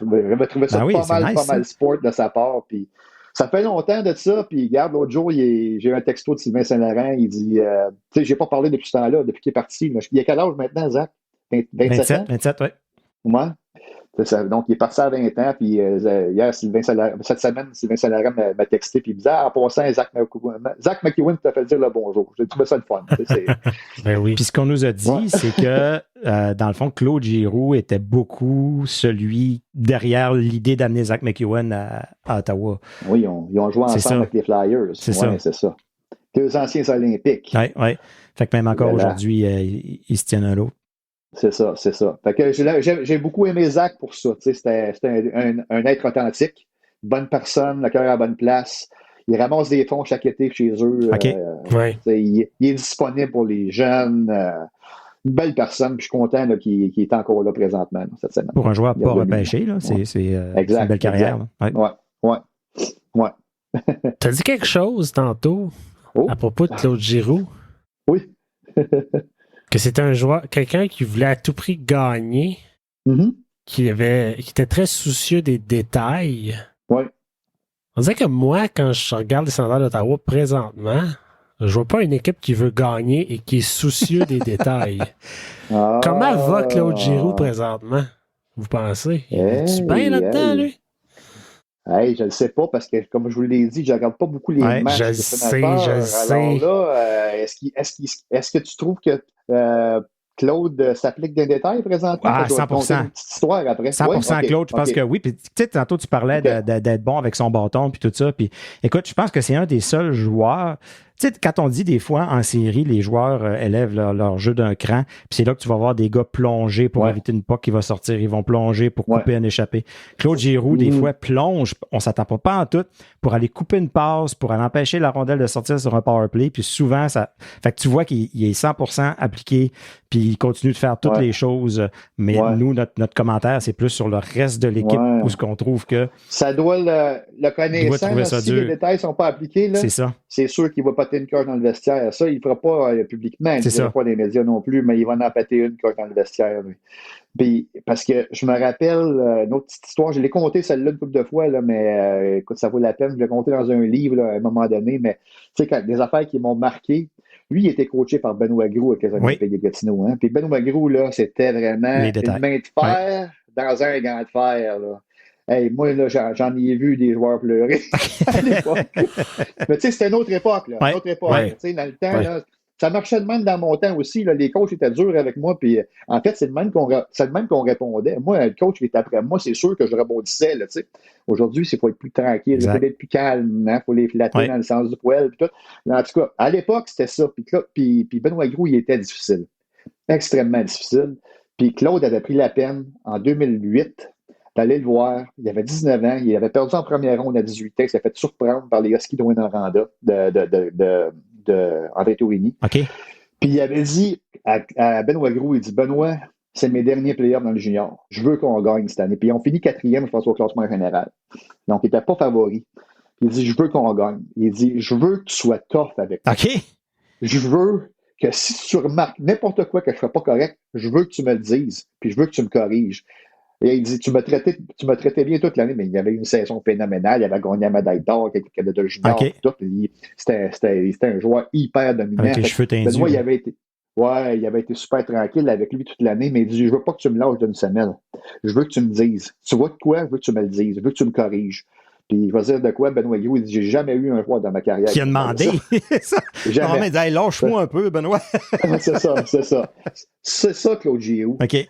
trouvé ça pas mal sport de sa part. Puis, ça fait longtemps de ça. Puis, regarde, l'autre jour, j'ai eu un texto de Sylvain Saint-Laurent. Il dit, j'ai pas parlé depuis ce temps-là, depuis qu'il est parti. Il y a quel âge maintenant, Zach? 27, oui. Ouais. C'est ça. Donc, il est parti à 20 ans, puis hier, cette semaine, Sylvain Saint-Laurent m'a texté, puis il me disait, en passant, Zach McEwen t'a fait dire le bonjour. J'ai trouvé ça le fun. Ben oui. Puis ce qu'on nous a dit, c'est que, dans le fond, Claude Giroux était beaucoup celui derrière l'idée d'amener Zach McEwen à Ottawa. Oui, ils ont joué ensemble avec les Flyers. C'est ça. 2 anciens Olympiques. Oui. Fait que même encore aujourd'hui, ils se tiennent un l'autre. C'est ça. Fait que j'ai beaucoup aimé Zach pour ça. C'était un être authentique, bonne personne, le cœur à la bonne place. Il ramasse des fonds chaque été chez eux. Il est disponible pour les jeunes. Une belle personne. Puis je suis content qu'il est encore là présentement là, cette semaine. Pour un joueur pas repêché, là, c'est une belle carrière. Ouais. Tu as dit quelque chose tantôt à propos de Claude Giroux? Oui. Que c'était un joueur, quelqu'un qui voulait à tout prix gagner, qui était très soucieux des détails. Oui. On dirait que moi, quand je regarde les Sénateurs d'Ottawa présentement, je vois pas une équipe qui veut gagner et qui est soucieux des détails. Comment va Claude Giroux présentement, vous pensez? Es-tu bien là-dedans, lui? Hey, je ne sais pas parce que, comme je vous l'ai dit, je ne regarde pas beaucoup les matchs des Sénateurs. Je sais. Alors là, est-ce que tu trouves que Claude s'applique des détails présentement? 100%. Une petite histoire après. 100% Claude, je pense que oui. Puis, tu sais, tantôt, tu parlais d'être bon avec son bâton puis tout ça. Puis, écoute, je pense que c'est un des seuls joueurs. Tu tu sais, quand on dit des fois en série, les joueurs élèvent leur jeu d'un cran, puis c'est là que tu vas voir des gars plonger pour éviter une puck qui va sortir. Ils vont plonger pour couper un échappé. Claude Giroux, des fois, plonge, on s'attend pas en tout, pour aller couper une passe, pour aller empêcher la rondelle de sortir sur un power play, puis souvent, ça... Fait que tu vois qu'il est 100% appliqué, puis il continue de faire toutes les choses, mais nous, notre commentaire, c'est plus sur le reste de l'équipe, où ce qu'on trouve que... Ça doit le connaissant, là, si les détails ne sont pas appliqués, là, c'est sûr qu'il va péter une coche dans le vestiaire. Ça, il ne le fera pas publiquement, il ne le fera pas dans les médias non plus, mais il va en péter une coche dans le vestiaire. Lui. Puis, parce que je me rappelle une autre petite histoire, je l'ai conté celle-là une couple de fois, là, mais écoute, ça vaut la peine, je l'ai conté dans un livre là, à un moment donné, mais tu sais, des affaires qui m'ont marqué. Lui, il était coaché par Benoît Gros avec les Olympiques de Gatineau. Hein? Puis Benoît Gros, là, c'était vraiment une main de fer dans un gant de fer. Là. Hey, moi, là, j'en ai vu des joueurs pleurer à l'époque. Mais tu sais, c'était une autre époque. Là, une autre époque. Tu sais, dans le temps, là, ça marchait de même dans mon temps aussi. Là, les coachs étaient durs avec moi. Puis, en fait, c'est de même qu'on répondait. Moi, le coach qui était après moi, c'est sûr que je rebondissais. Là, aujourd'hui, il faut être plus tranquille, il faut être plus calme. Il faut les flatter dans le sens du poil. Puis tout. En tout cas, à l'époque, c'était ça. Puis Benoît Gros, il était difficile. Extrêmement difficile. Puis Claude avait pris la peine en 2008 d'aller le voir. Il avait 19 ans. Il avait perdu en première ronde à 18 ans. Il s'est fait surprendre par les Huskies de Rwanda de André Tourigny. Okay. Puis il avait dit à Benoît Gros, il dit « Benoît, c'est mes derniers playoffs dans le junior. Je veux qu'on gagne cette année. » Puis ils ont fini 4e, je pense, au classement général. Donc, il n'était pas favori. Il dit « Je veux qu'on gagne. » Il dit « Je veux que tu sois tough avec moi. OK. Je veux que si tu remarques n'importe quoi que je ne serais pas correct, je veux que tu me le dises. Puis je veux que tu me corriges. » Et il dit, tu m'as traité bien toute l'année, mais il y avait une saison phénoménale, il avait gagné la médaille d'or, quelqu'un de junior, tout. C'était un joueur hyper dominant. Avec les cheveux tendus. Benoît, il avait été super tranquille avec lui toute l'année, mais il dit, je veux pas que tu me lâches d'une semaine. Je veux que tu me dises. Tu vois de quoi? Je veux que tu me le dises. Je veux que tu me corriges. Puis il va dire de quoi, Benoît Gros, il dit, j'ai jamais eu un joueur dans ma carrière. Qui a demandé. Jamais. Non, mais il dit, lâche-moi un peu, Benoît. C'est ça. C'est ça, Claude Giroux. OK.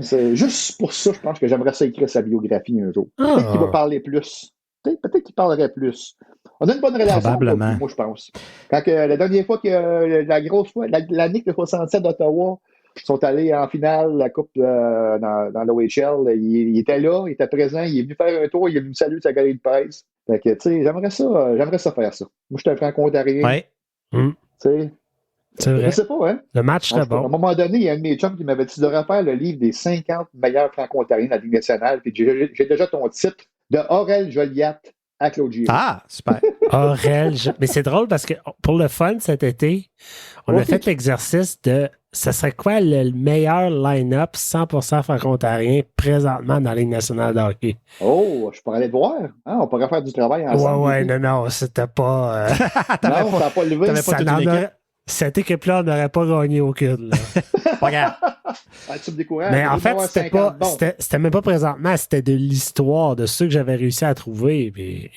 C'est juste pour ça, je pense que j'aimerais ça écrire sa biographie un jour. Peut-être qu'il va parler plus. Peut-être qu'il parlerait plus. On a une bonne relation. Probablement. Moi, je pense. Quand la dernière fois que la grosse fois, l'année que 67 d'Ottawa sont allés en finale, la Coupe dans l'OHL, il était là, il était présent, il est venu faire un tour, il est venu me saluer de sa galerie de presse. Fait que, tu sais, j'aimerais ça faire ça. Moi, je suis un franco-ontarien. Ouais. Tu sais. C'est vrai. Je sais pas, hein? Le match serait bon. À un moment donné, il y a un de mes chums qui m'avait dit tu devrais faire le livre des 50 meilleurs franco-ontariens de la Ligue nationale. Puis j'ai déjà ton titre de Aurel Joliat à Claude Giroux. Ah, super. Mais c'est drôle parce que pour le fun cet été, on a fait l'exercice de ça serait quoi le meilleur line-up 100% franco-ontarien présentement dans la Ligue nationale de hockey? Oh, je pourrais aller te voir. Hein? On pourrait faire du travail ensemble. Non, c'était pas... non, ça n'a pas levé. Cette équipe-là n'aurait pas gagné aucune. Regarde. Tu me décourages. Mais en fait, c'était même pas présentement, c'était de l'histoire de ceux que j'avais réussi à trouver. Puis,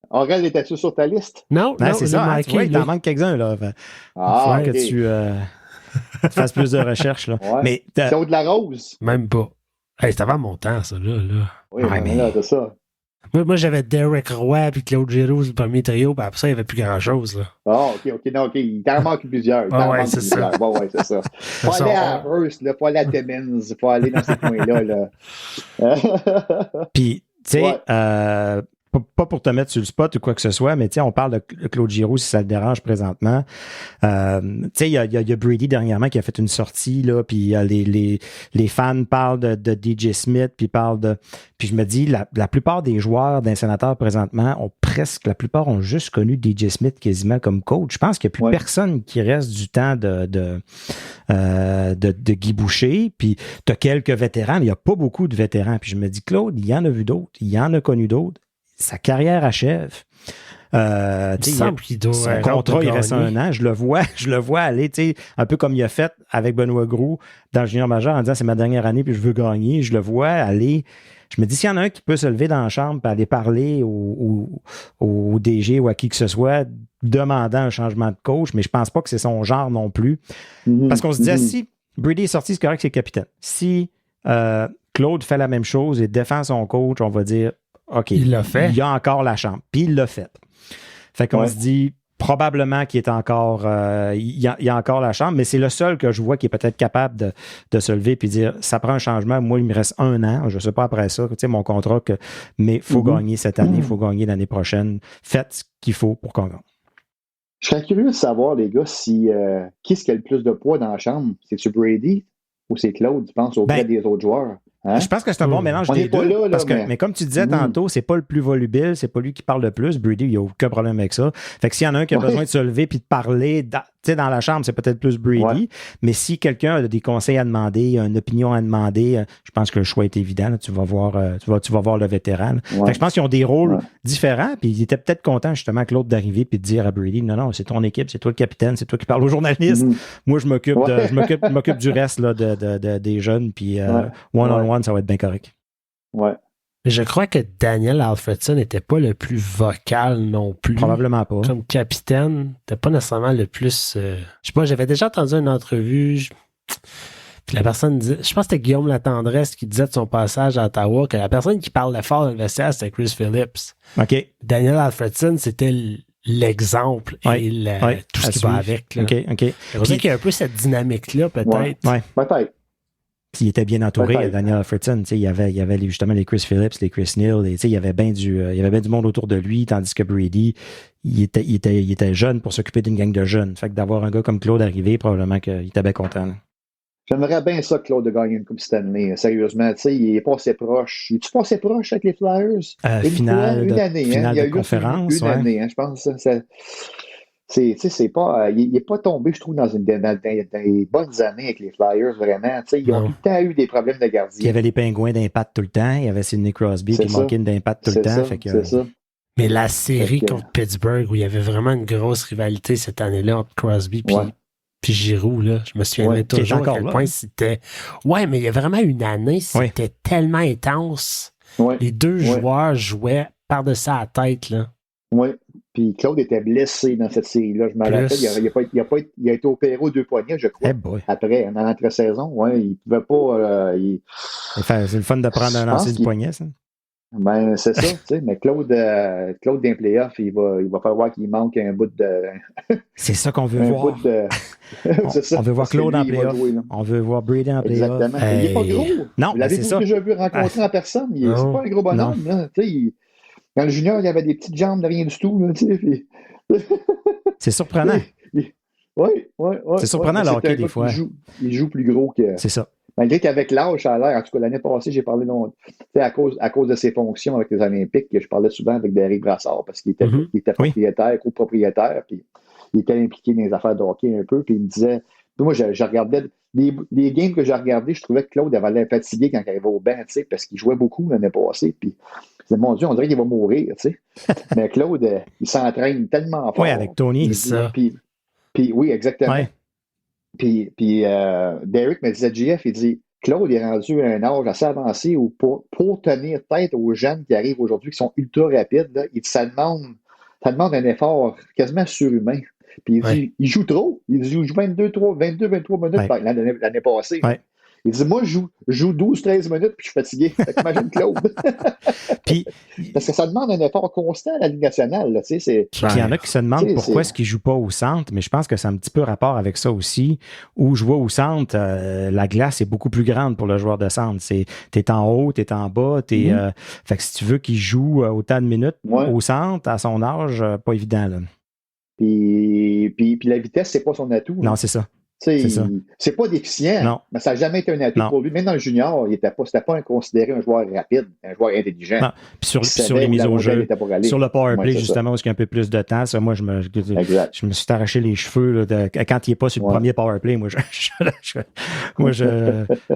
Aurel, était-tu sur ta liste? Non, c'est ça. Hein, tu vois, il t'en manque quelques-uns. Là. Faut que tu fasses plus de recherches. Là. Ouais. Mais Claude Larose? Même pas. Hey, c'était avant mon temps, ça. Là. Oui, mais là, c'est ça. Moi, j'avais Derek Roy et Claude Giroux, le premier trio, puis après ça, il n'y avait plus grand-chose. Ah, OK. Non, il t'en manque plusieurs. C'est ça. C'est ça. Faut aller à Hearst, faut aller à Timmins, faut aller dans ces coins-là. Là. Puis, tu sais, pas pour te mettre sur le spot ou quoi que ce soit, mais on parle de Claude Giroux si ça le dérange présentement. Tu sais, il y a Brady dernièrement qui a fait une sortie, là, puis les fans parlent de DJ Smith, puis je me dis, la plupart des joueurs d'un sénateur présentement la plupart ont juste connu DJ Smith quasiment comme coach. Je pense qu'il n'y a plus personne qui reste du temps de Guy Boucher, puis tu as quelques vétérans, mais il n'y a pas beaucoup de vétérans. Puis je me dis, Claude, il y en a vu d'autres, il en a connu d'autres. Sa carrière achève. Il semble qu'il doit son contrat, il reste 1 an. Je le vois aller, un peu comme il a fait avec Benoît Gros dans le junior majeur en disant c'est ma dernière année puis je veux gagner. Je le vois aller. Je me dis s'il y en a un qui peut se lever dans la chambre et aller parler au DG ou à qui que ce soit demandant un changement de coach, mais je pense pas que c'est son genre non plus. Parce qu'on se disait si Brady est sorti, c'est correct, c'est le capitaine. Si Claude fait la même chose et défend son coach, on va dire OK, il l'a fait. Il y a encore la chambre. Puis il l'a fait. Fait qu'on se dit, probablement qu'il est encore, il y a encore la chambre, mais c'est le seul que je vois qui est peut-être capable de se lever puis dire, ça prend un changement. Moi, il me reste 1 an. Je sais pas après ça, tu sais, mon contrat, mais il faut gagner cette année, il faut gagner l'année prochaine. Faites ce qu'il faut pour qu'on gagne. Je serais curieux de savoir, les gars, si qui est-ce qui a le plus de poids dans la chambre? C'est-tu Brady ou c'est Claude, tu penses, auprès des autres joueurs? Hein? Je pense que c'est un bon mélange des deux. Là, parce que, mais comme tu disais tantôt, c'est pas le plus volubile, c'est pas lui qui parle le plus. Brady, il n'y a aucun problème avec ça. Fait que s'il y en a un qui a besoin de se lever puis de parler, dans la chambre, c'est peut-être plus Brady. Ouais. Mais si quelqu'un a des conseils à demander, une opinion à demander, je pense que le choix est évident. Là, tu vas voir le vétéran. Ouais. Fait que je pense qu'ils ont des rôles différents. Puis il était peut-être content, justement, Claude, d'arriver puis de dire à Brady, non, c'est ton équipe, c'est toi le capitaine, c'est toi qui parles aux journalistes. Moi, je m'occupe du reste là, des jeunes. Puis one-on-one, ça va être bien correct. Ouais. Je crois que Daniel Alfredson n'était pas le plus vocal non plus. Probablement pas. Comme capitaine, n'était pas nécessairement le plus... je sais pas, j'avais déjà entendu une entrevue, puis la personne disait... Je pense que c'était Guillaume Latendresse qui disait de son passage à Ottawa que la personne qui parlait fort dans le vestiaire, c'était Chris Phillips. OK. Daniel Alfredson, c'était l'exemple et tout ce qui va avec. Là. OK. C'est pour ça qu'il y a un peu cette dynamique-là, peut-être. Ouais. Peut-être. Il était bien entouré, Daniel Alfredson. Il y avait justement les Chris Phillips, les Chris Neal. Il y avait bien du monde autour de lui, tandis que Brady, il était jeune pour s'occuper d'une gang de jeunes. Fait que d'avoir un gars comme Claude arrivé, probablement qu'il était bien content. Là. J'aimerais bien ça, Claude, de gagner une Coupe Stanley. Sérieusement, il est pas assez proche. Il est-tu pas assez proche avec les Flyers? Finale une année, finale il y a de conférence. Une année, je pense. C'est pas, il n'est pas tombé, je trouve, dans des bonnes années avec les Flyers, vraiment. Ils ont tout le temps eu des problèmes de gardien. Il y avait les Pingouins d'impact tout le temps. Il y avait Sidney Crosby qui manquait d'impact tout le temps. C'est ça. Mais la série contre Pittsburgh, où il y avait vraiment une grosse rivalité cette année-là entre Crosby puis Giroux, là, je me souviendrai toujours à quel point c'était... Ouais, mais il y a vraiment une année, c'était tellement intense. Ouais. Les deux joueurs jouaient par-dessus la tête, là. Oui. Puis Claude était blessé dans cette série-là. Je me rappelle, il a été opéré aux 2 poignets, je crois. Après, dans l'entre-saison. Ouais, il ne pouvait pas. C'est le fun de prendre un lancer du poignet, ça. Ben, c'est ça, tu sais. Mais Claude dans les playoffs, il va falloir qu'il manque un bout de. C'est ça qu'on veut voir. On veut voir Claude en playoff. On veut voir Brady en playoff. Exactement. Il n'est pas gros. Non, vous l'avez déjà vu rencontrer en personne. C'est pas un gros bonhomme. Là, quand le junior, il y avait des petites jambes de rien du tout. Là, puis... C'est surprenant. Oui. C'est surprenant le hockey des fois. Il joue plus gros que. C'est ça. Malgré qu'avec l'âge, ça a l'air. En tout cas, l'année passée, j'ai parlé à cause de ses fonctions avec les Olympiques, je parlais souvent avec Derek Brassard parce qu'il était propriétaire, copropriétaire, puis il était impliqué dans les affaires de hockey un peu, puis il me disait. Moi, je regardais les games que j'ai regardés, je trouvais que Claude avait l'air fatigué quand il arrivait au banc, parce qu'il jouait beaucoup l'année passée, puis je disais, mon Dieu, on dirait qu'il va mourir, tu sais. Mais Claude, il s'entraîne tellement fort. Oui, avec Tony, c'est ça. Puis oui, exactement. Ouais. Puis Derek me disait, JF, il dit, Claude est rendu à un âge assez avancé où pour tenir tête aux jeunes qui arrivent aujourd'hui, qui sont ultra rapides, là, ça demande un effort quasiment surhumain. Puis il dit, il joue trop. Il joue 22-23 minutes l'année passée. Ouais. Il dit, moi, je joue 12-13 minutes puis je suis fatigué. Imagine Claude. Parce que ça demande un effort constant à la Ligue nationale. Là, puis il y en a qui se demandent pourquoi est-ce qu'il ne joue pas au centre, mais je pense que c'est un petit peu rapport avec ça aussi. Où jouer au centre, la glace est beaucoup plus grande pour le joueur de centre. T'es en haut, t'es en bas. Fait que si tu veux qu'il joue autant de minutes au centre, à son âge, pas évident. Là. Puis la vitesse, c'est pas son atout. Non, c'est ça. C'est pas déficient, mais ça n'a jamais été un atout pour lui. Même dans le junior, c'était pas considéré un joueur rapide, un joueur intelligent. Non. Puis sur les mises au jeu, sur le power play, justement, où il y a un peu plus de temps, ça, moi, je me suis arraché les cheveux là, quand il n'est pas sur le premier power play. Moi,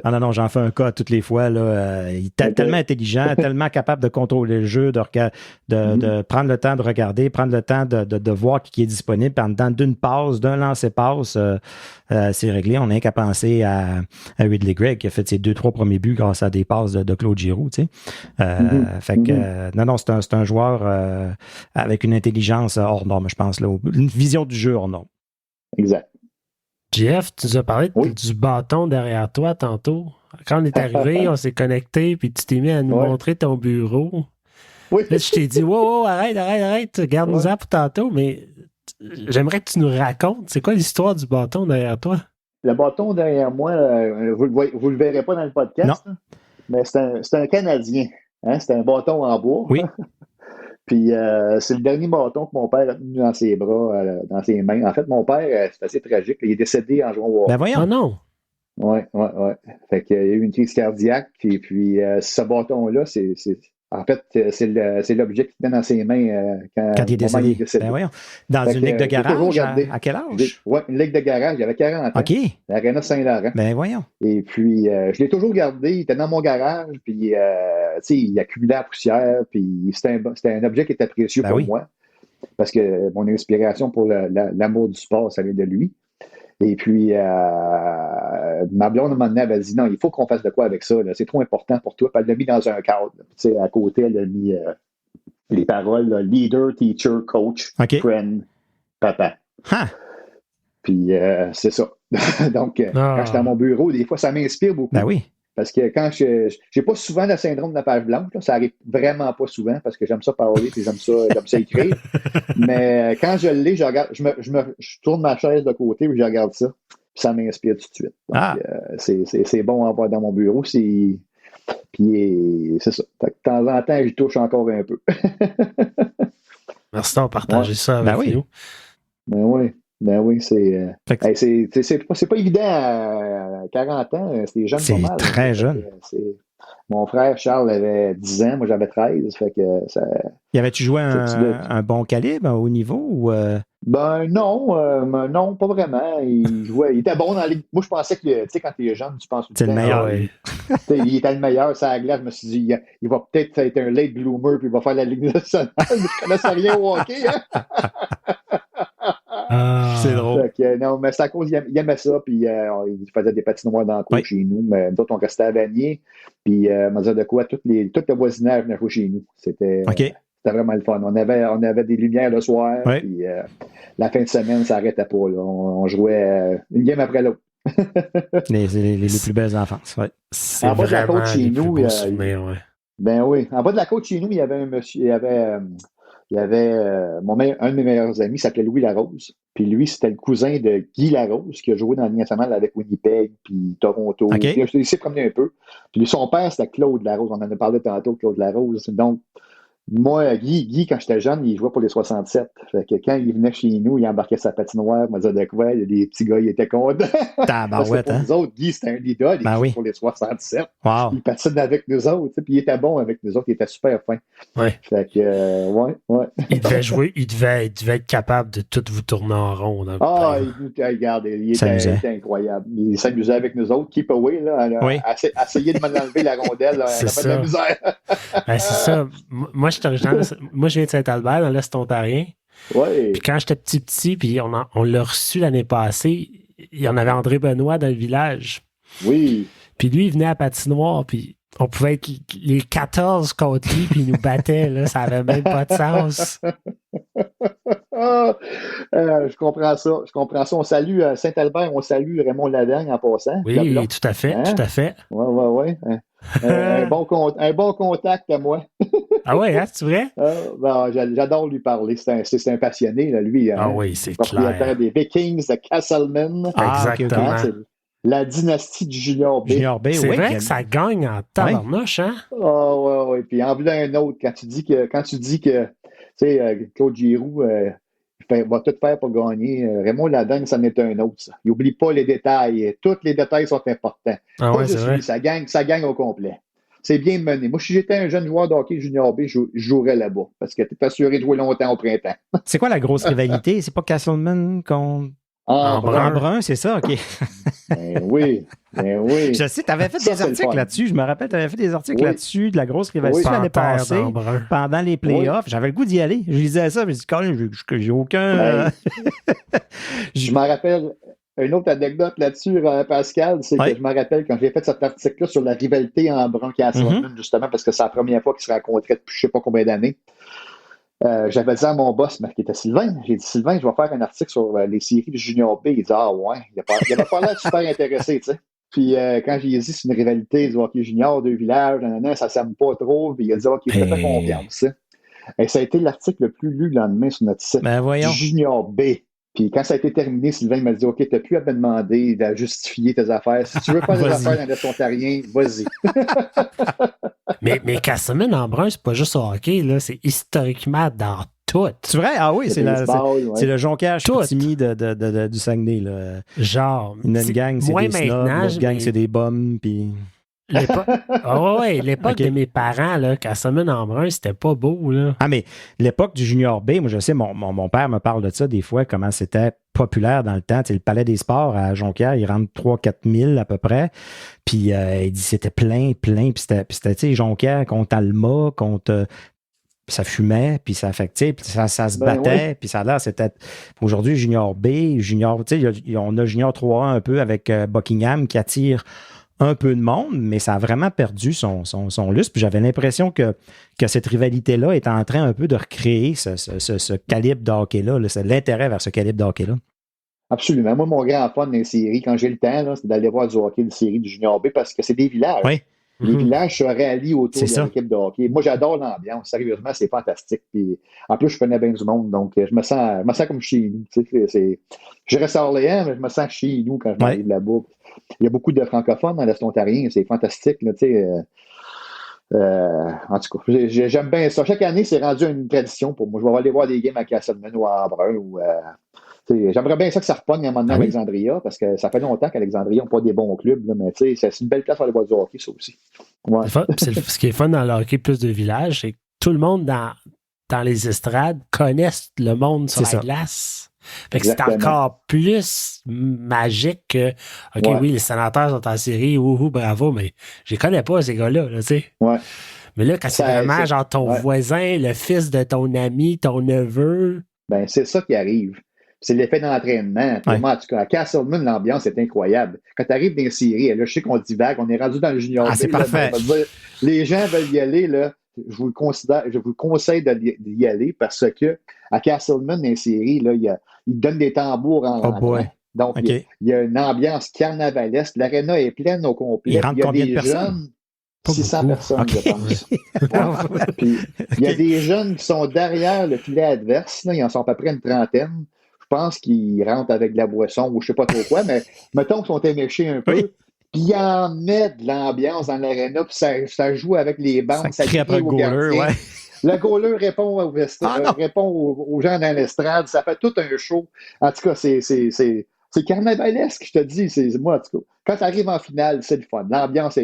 non, j'en fais un cas toutes les fois. Là, il est tellement intelligent, tellement capable de contrôler le jeu, de prendre le temps de regarder, prendre le temps de voir qui est disponible. Puis en dedans d'une passe, d'un lancer-passe, c'est réglé. On n'a qu'à penser à Ridley Gregg qui a fait ses 2-3 premiers buts grâce à des passes de Claude Giroux. Tu sais. Fait que non, c'est un joueur avec une intelligence hors norme, je pense, là, une vision du jeu hors norme. Exact. Jeff, tu nous as parlé du bâton derrière toi tantôt. Quand on est arrivé, on s'est connecté, puis tu t'es mis à nous montrer ton bureau. Oui. Là, je t'ai dit, wow, arrête, garde-nous-en pour tantôt, mais j'aimerais que tu nous racontes, c'est quoi l'histoire du bâton derrière toi? Le bâton derrière moi, vous le verrez pas dans le podcast, hein, mais c'est un Canadien. Hein? C'est un bâton en bois. Oui. Puis c'est le dernier bâton que mon père a tenu dans ses bras, dans ses mains. En fait, mon père, c'est assez tragique. Il est décédé en jouant au hockey. Ben voyons. Oh non! Ouais. Fait qu'il y a eu une crise cardiaque. Et puis ce bâton-là, en fait, c'est l'objet qu'il tenait dans ses mains Quand il est décédé. Ben voyons. Dans Fait une ligue de garage, à quel âge? Oui, une ligue de garage. Il avait 40 ans. OK. L'Arena Saint-Laurent. Ben voyons. Et puis, je l'ai toujours gardé. Il était dans mon garage. Puis, tu sais, il accumulait la poussière. Puis, c'était un objet qui était précieux pour moi. Parce que mon inspiration pour l'amour du sport, ça vient de lui. Et puis, ma blonde, à un moment donné, elle avait dit, non, il faut qu'on fasse de quoi avec ça. Là. C'est trop important pour toi. Puis, elle l'a mis dans un cadre. Tu sais, à côté, elle a mis les paroles, là, leader, teacher, coach, friend, papa. Huh. Puis, c'est ça. Donc, quand j'étais à mon bureau, des fois, ça m'inspire beaucoup. Ben oui. Parce que quand j'ai pas souvent le syndrome de la page blanche, là, ça arrive vraiment pas souvent parce que j'aime ça parler et j'aime ça écrire. Mais quand je l'ai, je regarde, je tourne ma chaise de côté et je regarde ça. Puis ça m'inspire tout de suite. Donc, c'est bon à avoir dans mon bureau. Puis c'est ça. De temps en temps, j'y touche encore un peu. Merci d'avoir partagé ça avec nous. Ben oui, c'est pas évident à 40 ans. C'est jeune pas mal. C'est très jeune. Mon frère Charles avait 10 ans, moi j'avais 13. Fait que ça. Y avait-tu joué un bon calibre, un haut niveau ou Ben non, pas vraiment. Il était bon dans la ligue. Moi je pensais que, tu sais, quand t'es jeune, tu penses que c'est le meilleur. Il était le meilleur, ça a glace. Je me suis dit, il va peut-être être un late bloomer puis il va faire la Ligue nationale. Je connaissais rien au hockey, hein? C'est drôle. Non, mais c'est à cause, il aimait ça, puis il faisait des patinoires dans le coin chez nous, mais nous autres, on restait à Vanier, puis on disait de quoi, tout le voisinage venait jouer chez nous. C'était vraiment le fun. On avait des lumières le soir, puis la fin de semaine, ça n'arrêtait pas. Là. On jouait une game après l'autre. les plus belles enfances, C'est en bas de la côte chez nous, ben oui. En bas de la côte chez nous, il y avait un monsieur, il y avait un de mes meilleurs amis, s'appelait Louis Larose. Puis lui, c'était le cousin de Guy Larose, qui a joué dans la Ligue nationale avec Winnipeg, puis Toronto. Il s'est promené un peu. Puis son père, c'était Claude Larose. On en a parlé tantôt, Claude Larose. Donc, moi, Guy, quand j'étais jeune, il jouait pour les 67. Fait que quand il venait chez nous, il embarquait sa patinoire, il m'a dit de quoi, les petits gars, ils étaient contents. Parce que pour nous autres, Guy, c'était un idole, il jouait pour les 67. Wow. Il patine avec nous autres, puis il était bon avec nous autres, il était super fin. Fait que, ouais. Il devait jouer, il devait être capable de tout vous tourner en rond. Regarde, il était incroyable. Il s'amusait avec nous autres, keep away, là, essayer de m'enlever la rondelle, là, elle a pas de la misère. C'est ça. Moi, je viens de Saint-Albert, dans l'Est ontarien. Ouais. Puis quand j'étais petit, puis on l'a reçu l'année passée, il y en avait André Benoît dans le village. Oui. Puis lui, il venait à patinoire, puis on pouvait être les 14 contre lui, puis il nous battait, là. Ça avait même pas de sens. Je comprends ça. On salue Saint-Albert, on salue Raymond Ladagne en passant. Oui, tout à fait, tout à fait. Ouais. Un bon contact à moi. Ah ouais, hein, c'est vrai? J'adore lui parler. C'est un passionné, là, lui. Oui, c'est propriétaire des Vikings de Castleman. Exactement. La dynastie du Junior B. C'est vrai que ça gagne en tabarnouche, hein? Ouais. Puis en voulant un autre, quand tu dis que tu sais, Claude Giroux va tout faire pour gagner, Raymond Ladagne, c'en est un autre, ça. Il n'oublie pas les détails. Tous les détails sont importants. Pas juste lui, ça gagne au complet. C'est bien mené. Moi, si j'étais un jeune joueur de hockey junior B, je jouerais là-bas. Parce que tu es assuré de jouer longtemps au printemps. C'est quoi la grosse rivalité? C'est pas Castleman contre... Brun, c'est ça, OK. Ben oui. Je sais, tu avais fait des articles là-dessus. Je me rappelle, tu avais fait des articles là-dess de la grosse rivalité l'année passée, pendant les playoffs. J'avais le goût d'y aller. Je lisais ça, je me suis dit, Colin, j'ai aucun... Je me rappelle, une autre anecdote là-dessus, Pascal, c'est que je me rappelle quand j'ai fait cet article-là sur la rivalité en Brun-Castleman, justement, parce que c'est la première fois qu'ils se rencontraient depuis je ne sais pas combien d'années. J'avais dit à mon boss, qui était Sylvain, j'ai dit, Sylvain, je vais faire un article sur les séries du Junior B. Il dit, ouais, il avait pas l'air super intéressé, tu sais. Puis quand j'ai dit, c'est une rivalité du hockey junior, deux villages, ça ne s'aime pas trop. Puis il a dit, OK, je te fais confiance. Et ça a été l'article le plus lu le lendemain sur notre site. Ben voyons. Junior B. Puis quand ça a été terminé, Sylvain m'a dit OK, tu n'as plus à me demander à justifier tes affaires. Si tu veux faire des affaires dans l'Est ontarien, vas-y. mais Castleman en brun, c'est pas juste au hockey, là, c'est historiquement dans tout. C'est vrai? Ah oui, c'est le Jonquière Chicoutimi du Saguenay. Là. Genre. Une gang, c'est des snobs, l'autre gang, c'est des bums, puis... L'époque de mes parents, là, Castleman en brun, c'était pas beau. Là. Ah, mais l'époque du Junior B, moi, je sais, mon père me parle de ça des fois, comment c'était populaire dans le temps. Le Palais des Sports à Jonquière, il rentre 3-4 000 à peu près. Puis il dit c'était plein. Puis c'était tu sais, Jonquière contre Alma, contre... ça fumait, puis ça affectait, puis ça se battait, puis ça a l'air, c'était... Aujourd'hui, Junior B, Junior... Tu sais, on a Junior 3A un peu avec Buckingham qui attire un peu de monde, mais ça a vraiment perdu son lustre. Puis j'avais l'impression que cette rivalité-là est en train un peu de recréer ce calibre de hockey-là, l'intérêt vers ce calibre de hockey-là. Absolument. Moi, mon grand fun des séries, quand j'ai le temps, là, c'est d'aller voir du hockey de série du Junior B parce que c'est des villages. Oui. Les villages se rallient autour de l'équipe de hockey. Moi, j'adore l'ambiance. Sérieusement, c'est fantastique. Puis, en plus, je connais bien du monde. Donc, je me sens comme chez nous. Je reste à Orléans, mais je me sens chez nous quand je m'arrive là-bas. Il y a beaucoup de francophones dans l'Est ontarien. C'est fantastique. Là, en tout cas, j'aime bien ça. Chaque année, c'est rendu une tradition pour moi. Je vais aller voir des games à Castleman ou à Embrun. J'aimerais bien ça que ça repogne un moment donné à Alexandria, parce que ça fait longtemps qu'Alexandria n'a pas des bons clubs, là, mais c'est une belle place pour aller voir du hockey, ça aussi. Ouais. Ce qui est fun dans le hockey plus de village, c'est que tout le monde dans les estrades connaissent le monde sur la glace. Fait que c'est encore plus magique que oui, les sénateurs sont en série, bravo, mais je les connais pas, ces gars-là, tu sais. Ouais. Mais là, quand c'est vraiment genre ton voisin, le fils de ton ami, ton neveu. Ben, c'est ça qui arrive. C'est l'effet d'entraînement. Pour moi, en tout cas, à Castleman, l'ambiance est incroyable. Quand tu arrives dans les séries, là, je sais qu'on divague, on est rendu dans le junior. Ah, c'est parfait. Les gens veulent y aller, là. Je vous conseille d'y aller parce que à Castleman, dans les séries, là, ils donnent des tambours en rentrant. Donc, il y a une ambiance carnavalesque. L'aréna est pleine au complet. Il y a des jeunes. 600 personnes, je pense. Puis, il y a des jeunes qui sont derrière le filet adverse. Là, ils en sont à peu près une trentaine. Je pense qu'ils rentrent avec de la boisson ou je sais pas trop quoi, mais mettons qu'ils sont éméchés un peu. Puis ils en mettent de l'ambiance dans l'aréna, puis ça joue avec les bandes, ça crie au gardien. Le goaler répond au vestiaire, répond aux gens dans l'estrade, ça fait tout un show. En tout cas, c'est carnavalesque, je te dis. Moi, en tout cas, quand tu arrives en finale, c'est le fun. L'ambiance,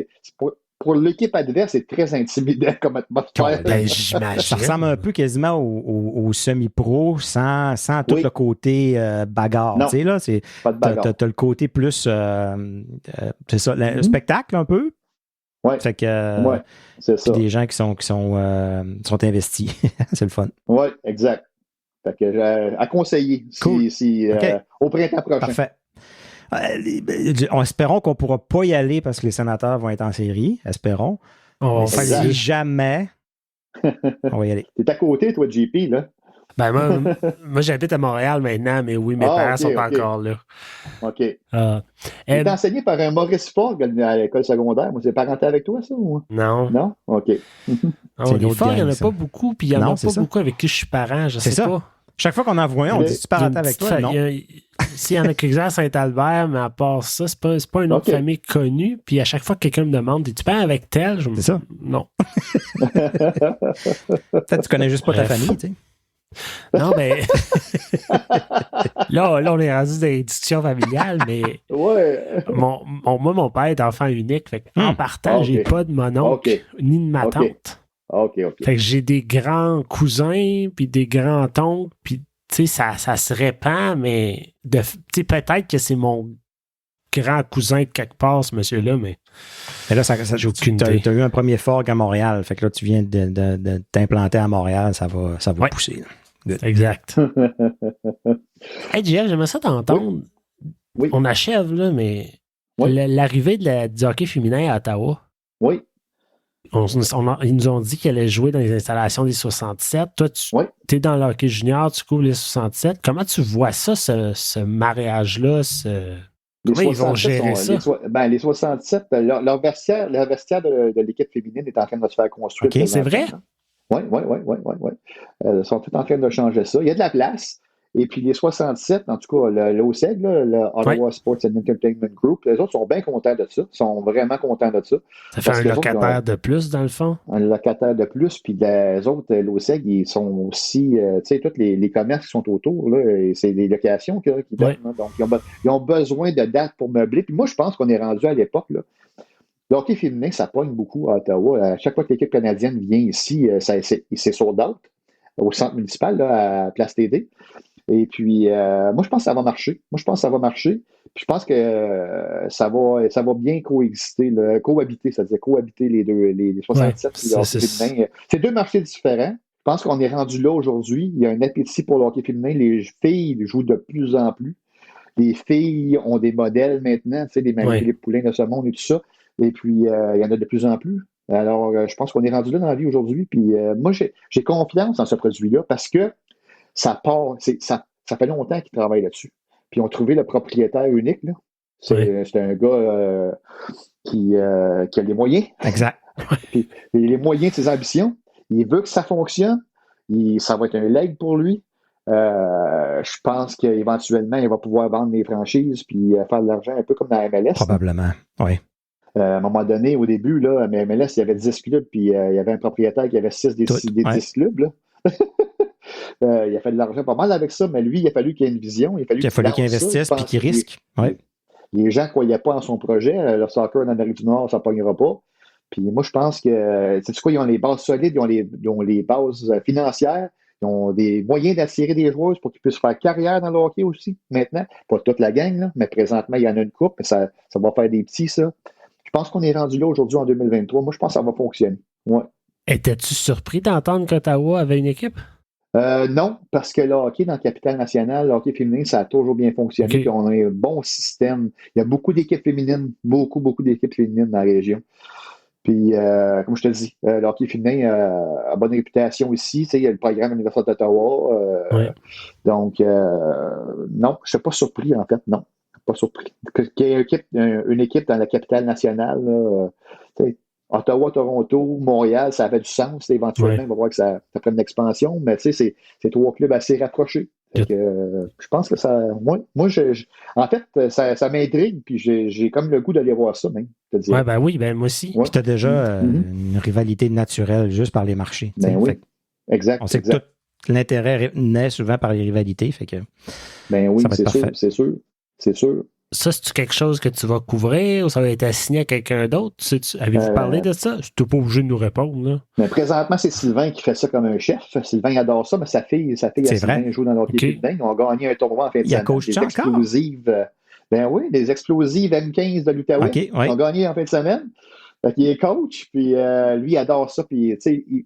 pour l'équipe adverse, c'est très intimidant comme atmosphère. Ça ressemble un peu quasiment au semi-pro sans tout le côté bagarre. Tu sais, là, pas de bagarre. T'as le côté plus, c'est ça, le spectacle un peu. Ouais. Fait que, c'est ça. Des gens qui sont investis. C'est le fun. Oui, exact. Fait que, à conseiller au printemps prochain. Parfait. Espérons qu'on ne pourra pas y aller parce que les sénateurs vont être en série. Espérons. Si jamais, on va y aller. T'es à côté, toi, JP, là? Ben moi j'habite à Montréal maintenant, mais oui, mes parents sont encore là. OK. T'es enseigné par un Maurice Fogg à l'école secondaire. Moi, c'est parenté avec toi, ça? Ou? Non. Non? OK. Les Fogg, il n'y en a pas beaucoup, puis il n'y en a pas beaucoup avec qui je suis parent, je sais pas. Chaque fois qu'on en voit un, on dit tu parenté avec toi, non? S'il y en a quelques-uns à Saint-Albert, mais à part ça, c'est pas une autre famille connue. Puis à chaque fois que quelqu'un me demande, tu parles avec tel? C'est ça? Non. Peut-être que tu connais juste pas ta famille, tu sais. Non, mais là, on est rendu dans les discussions familiales, mais mon père est enfant unique. Fait en partant, j'ai pas de mon oncle ni de ma tante. OK. Fait que j'ai des grands cousins, puis des grands-oncles, puis tu sais, ça se répand, mais tu sais, peut-être que c'est mon grand cousin de quelque part, ce monsieur-là, mais là, j'ai aucune idée. Tu as eu un premier Fogg à Montréal, fait que là, tu viens de t'implanter à Montréal, ça va pousser. Exact. Hey, JF, j'aimerais ça t'entendre. Oui. On achève, là, mais l'arrivée du hockey féminin à Ottawa. Oui. Ils nous ont dit qu'elle allait jouer dans les installations des 67. Toi, tu es dans le hockey junior, tu couvres les 67. Comment tu vois ça, ce mariage-là? Comment ils vont gérer ça? Les 67, leur vestiaire de l'équipe féminine est en train de se faire construire. OK, c'est vrai? Oui. Ils sont tous en train de changer ça. Il y a de la place. Et puis les 67, en tout cas, l'OSEG, le Ottawa Sports and Entertainment Group, les autres sont bien contents de ça. Ils sont vraiment contents de ça. Ça fait un locataire de plus, dans le fond? Un locataire de plus. Puis les autres, l'OSEG, ils sont aussi, tu sais, tous les commerces qui sont autour, là, c'est des locations qui donnent. Là. Donc, ils ont besoin de dates pour meubler. Puis moi, je pense qu'on est rendu à l'époque, là. Le hockey féminin, ça pogne beaucoup à Ottawa. À chaque fois que l'équipe canadienne vient ici, c'est sold out au centre municipal, là, à Place TD. Et puis, moi, je pense que ça va marcher. Puis je pense que ça va bien coexister, cohabiter, c'est-à-dire cohabiter les deux, les 67 et le hockey féminin. C'est deux marchés différents. Je pense qu'on est rendu là aujourd'hui. Il y a un appétit pour le hockey féminin. Les filles jouent de plus en plus. Les filles ont des modèles maintenant, tu sais, des Marie-Philippe Poulin de ce monde et tout ça. Et puis, il y en a de plus en plus. Alors, je pense qu'on est rendu là dans la vie aujourd'hui. Puis, moi, j'ai confiance en ce produit-là parce que ça fait longtemps qu'ils travaillent là-dessus. Puis, ils ont trouvé le propriétaire unique, là. C'est un gars qui a les moyens. Exact. Puis, les moyens de ses ambitions. Il veut que ça fonctionne. Ça va être un leg pour lui. Je pense qu'éventuellement, il va pouvoir vendre les franchises puis faire de l'argent un peu comme dans la MLS. Probablement, oui. À un moment donné, au début, là, à MLS, il y avait 10 clubs, puis il y avait un propriétaire qui avait 6 des 10 clubs. Là. Il a fait de l'argent pas mal avec ça, mais lui, il a fallu qu'il ait une vision. Il a fallu qu'il investisse puis qu'il risque. Les gens ne croyaient pas en son projet. Le soccer en Amérique du Nord, ça ne pognera pas. Puis moi, je pense que, tu sais quoi, ils ont les bases solides, ils ont les bases financières. Ils ont des moyens d'attirer des joueurs pour qu'ils puissent faire carrière dans le hockey aussi, maintenant. Pas toute la gang, là, mais présentement, il y en a une coupe, mais ça va faire des petits, ça. Je pense qu'on est rendu là aujourd'hui en 2023. Moi, je pense que ça va fonctionner. Ouais. Étais-tu surpris d'entendre qu'Ottawa avait une équipe? Non, parce que le hockey dans la capitale nationale, le hockey féminin, ça a toujours bien fonctionné. Okay. Puis on a un bon système. Il y a beaucoup d'équipes féminines, beaucoup d'équipes féminines dans la région. Puis, comme je te dis, le hockey féminin a bonne réputation ici. Il y a le programme universitaire d'Ottawa. Donc, non, je ne suis pas surpris, en fait, non. Pas surpris. Qu'il y ait une équipe dans la capitale nationale, Ottawa, Toronto, Montréal, ça avait du sens. Éventuellement, on va voir que ça prenne une expansion, mais c'est trois clubs assez rapprochés. Je pense que ça. Moi, en fait, ça m'intrigue, puis j'ai comme le goût d'aller voir ça, même. Oui, moi aussi. Puis tu as déjà une rivalité naturelle juste par les marchés. Oui. Exact. On sait que tout l'intérêt naît souvent par les rivalités. Fait que oui, c'est sûr. Ça, c'est-tu quelque chose que tu vas couvrir ou ça va être assigné à quelqu'un d'autre? Avez-vous parlé de ça? Je n'es pas obligé de nous répondre. Là. Mais présentement, c'est Sylvain qui fait ça comme un chef. Sylvain adore ça, mais sa fille a Sylvain joue dans l'hockey féminin. Ils ont gagné un tournoi en fin de semaine. Des explosives. Des explosives M15 de l'Outaouais. Ils ont gagné en fin de semaine. Fait qu'il est coach, puis lui, il adore ça. Puis,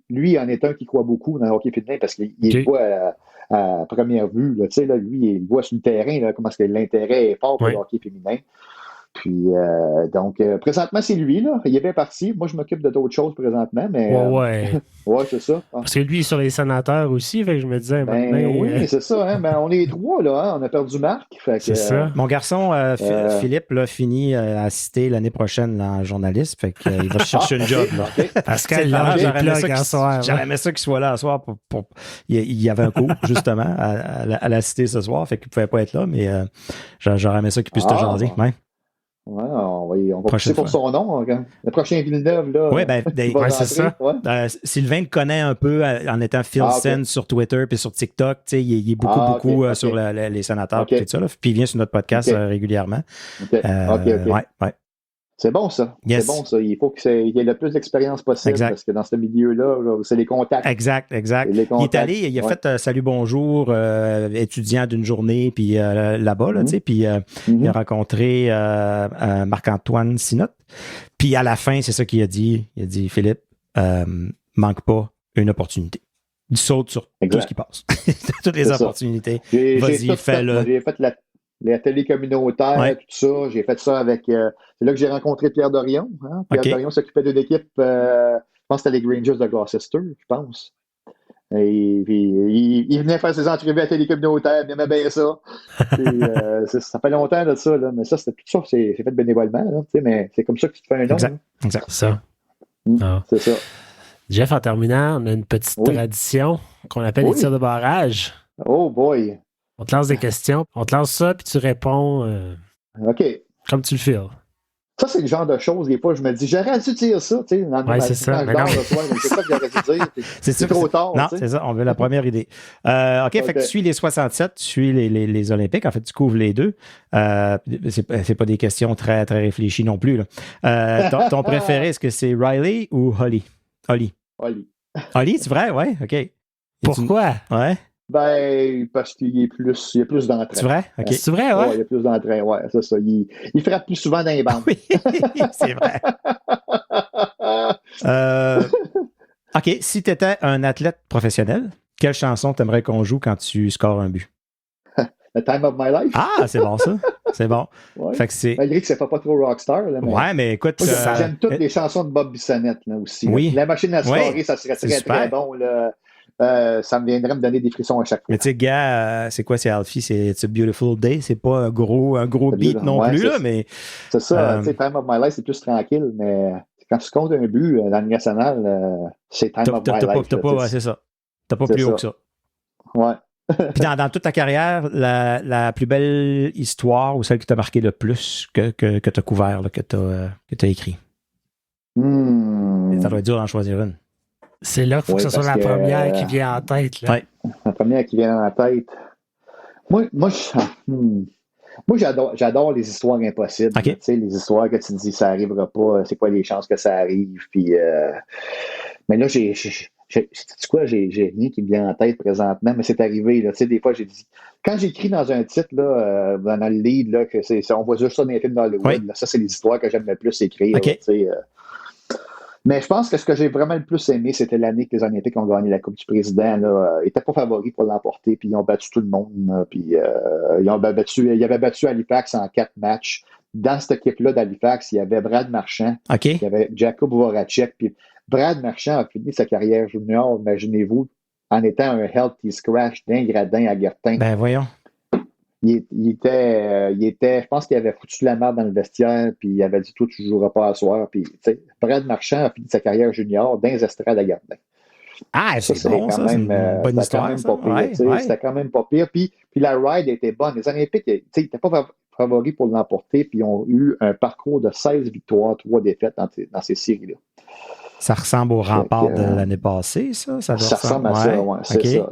lui, il en est un qui croit beaucoup dans le hockey féminin parce qu'il voit à première vue. Là, lui, il voit sur le terrain là, comment est-ce que l'intérêt est fort pour le hockey féminin. Puis, donc, présentement, c'est lui. Là. Il est bien parti. Moi, je m'occupe de d'autres choses présentement. Mais, ouais, c'est ça. Parce que lui, il est sur les sénateurs aussi. Fait que je me disais. Oui, c'est ça. Hein, on est trois. Là, on a perdu Marc. C'est ça. Mon garçon, Philippe, là, finit à assister l'année prochaine là, en journaliste. Fait qu'il va chercher une job. Là. Pascal, j'aurais aimé ça qu'il soit là ce soir. Il y avait un cours, justement, à l'assister ce soir. Fait qu'il ne pouvait pas être là. Mais j'aurais aimé ça qu'il puisse te jaser. Ouais. Ouais, on va pousser pour son nom. Le prochain Villeneuve, là. Oui, c'est ça. Ouais. Sylvain le connaît un peu en étant Phil Senn sur Twitter puis sur TikTok. Il est beaucoup sur les sénateurs et tout ça. Là, puis il vient sur notre podcast régulièrement. OK. Ouais. C'est bon, ça. Yes. C'est bon, ça. Il faut qu'il y ait le plus d'expérience possible parce que dans ce milieu-là, c'est les contacts. Exact. Il est allé, il a fait salut, bonjour, étudiant d'une journée, puis là-bas, là, tu sais, puis il a rencontré Marc-Antoine Sinotte. Puis à la fin, c'est ça qu'il a dit. Il a dit, Philippe, manque pas une opportunité. Il saute sur tout ce qui passe. Toutes les opportunités. Vas-y, fais-le. J'ai fait les ateliers communautaires, tout ça. J'ai fait ça avec... c'est là que j'ai rencontré Pierre Dorion. Hein? Pierre Dorion s'occupait d'une équipe, je pense que c'était les Rangers de Gloucester, je pense. Et puis, il venait faire ses entrevues à télé communautaire, il aimait bien ça. Puis, ça fait longtemps de ça, là, mais ça, tout ça, c'est fait bénévolement, là, mais c'est comme ça que tu te fais un nom. Exact. Ça. C'est ça. Jeff, en terminant, on a une petite tradition qu'on appelle les tirs de barrage. Oh boy! On te lance des questions, on te lance ça, puis tu réponds OK. Comme tu le files. Ça, c'est le genre de choses, des fois, je me dis, j'aurais dû dire ça, tu sais, dans c'est ça. c'est ça que j'aurais dû dire. C'est trop tard. Non, c'est ça, on veut la première idée. OK, fait que tu suis les 67, tu suis les Olympiques, en fait, tu couvres les deux. C'est pas des questions très, très réfléchies non plus, là. Ton préféré, est-ce que c'est Riley ou Holly? Holly, c'est vrai? Ouais, OK. Pourquoi? Ouais. Ben, parce qu'il y a plus d'entrain. C'est vrai? OK. C'est vrai, ouais? Il y a plus d'entrain, ouais, c'est ça. Il frappe plus souvent dans les bandes. Oui, c'est vrai. OK, si tu étais un athlète professionnel, quelle chanson t'aimerais qu'on joue quand tu scores un but? The Time of My Life. Ah, c'est bon ça. C'est bon. Ouais. Fait que c'est... Malgré que c'est pas trop rockstar. Là, mais... Ouais, mais écoute... J'aime toutes les chansons de Bob Bissonnette là, aussi. Oui. La machine à scorer, ça serait très, très bon. Là. Ça me viendrait me donner des frissons à chaque fois. Mais tu sais, gars, c'est quoi, c'est Alfie? C'est It's a Beautiful Day. C'est pas un gros beat non plus, là, mais... C'est ça. Tu sais, Time of My Life, c'est plus tranquille, mais quand tu comptes un but dans le national, c'est Time of My Life. C'est ça. T'as pas plus haut que ça. Ouais. Puis dans toute ta carrière, la plus belle histoire ou celle qui t'a marqué le plus que tu as couvert, là, que tu as écrit? Ça doit être dur d'en choisir une. C'est là qu'il faut que ce soit la première qui vient en tête. Là. Ouais. La première qui vient en tête. Moi j'adore les histoires impossibles. Okay. Tu sais, les histoires que tu te dis, ça n'arrivera pas, c'est quoi les chances que ça arrive. Puis, mais là, sais quoi, j'ai rien qui me vient en tête présentement, mais c'est arrivé. Là, tu sais, des fois, j'ai dit, quand j'écris dans un titre, là, dans le lead, là, on voit juste ça dans les films d'Hollywood, là, ça, c'est les histoires que j'aime le plus écrire. Okay. Là, tu sais, mais je pense que ce que j'ai vraiment le plus aimé, c'était l'année que les Olympiques ont gagné la Coupe du Président. Ils n'étaient pas favoris pour l'emporter, puis ils ont battu tout le monde. Puis ils avaient battu Halifax en 4 matchs. Dans cette équipe-là d'Halifax, il y avait Brad Marchand, il y avait Jakub Voracek. Puis Brad Marchand a fini sa carrière junior, imaginez-vous, en étant un healthy scratch d'un gradin à Gertin. Ben voyons. Il était, je pense qu'il avait foutu la merde dans le vestiaire, puis il avait dit, toi, tu ne joueras pas à soir. Puis, tu sais, Brad Marchand a fini sa carrière junior dans les estrades à Gardin. Ah, c'est bon, ça, c'est une bonne histoire. C'était quand même pas pire. Puis la ride était bonne. Les Olympiques, ils n'étaient pas favoris pour l'emporter, puis ils ont eu un parcours de 16 victoires, 3 défaites dans ces séries-là. Ça ressemble au rempart de l'année passée, ça? Ça ressemble à ça, oui.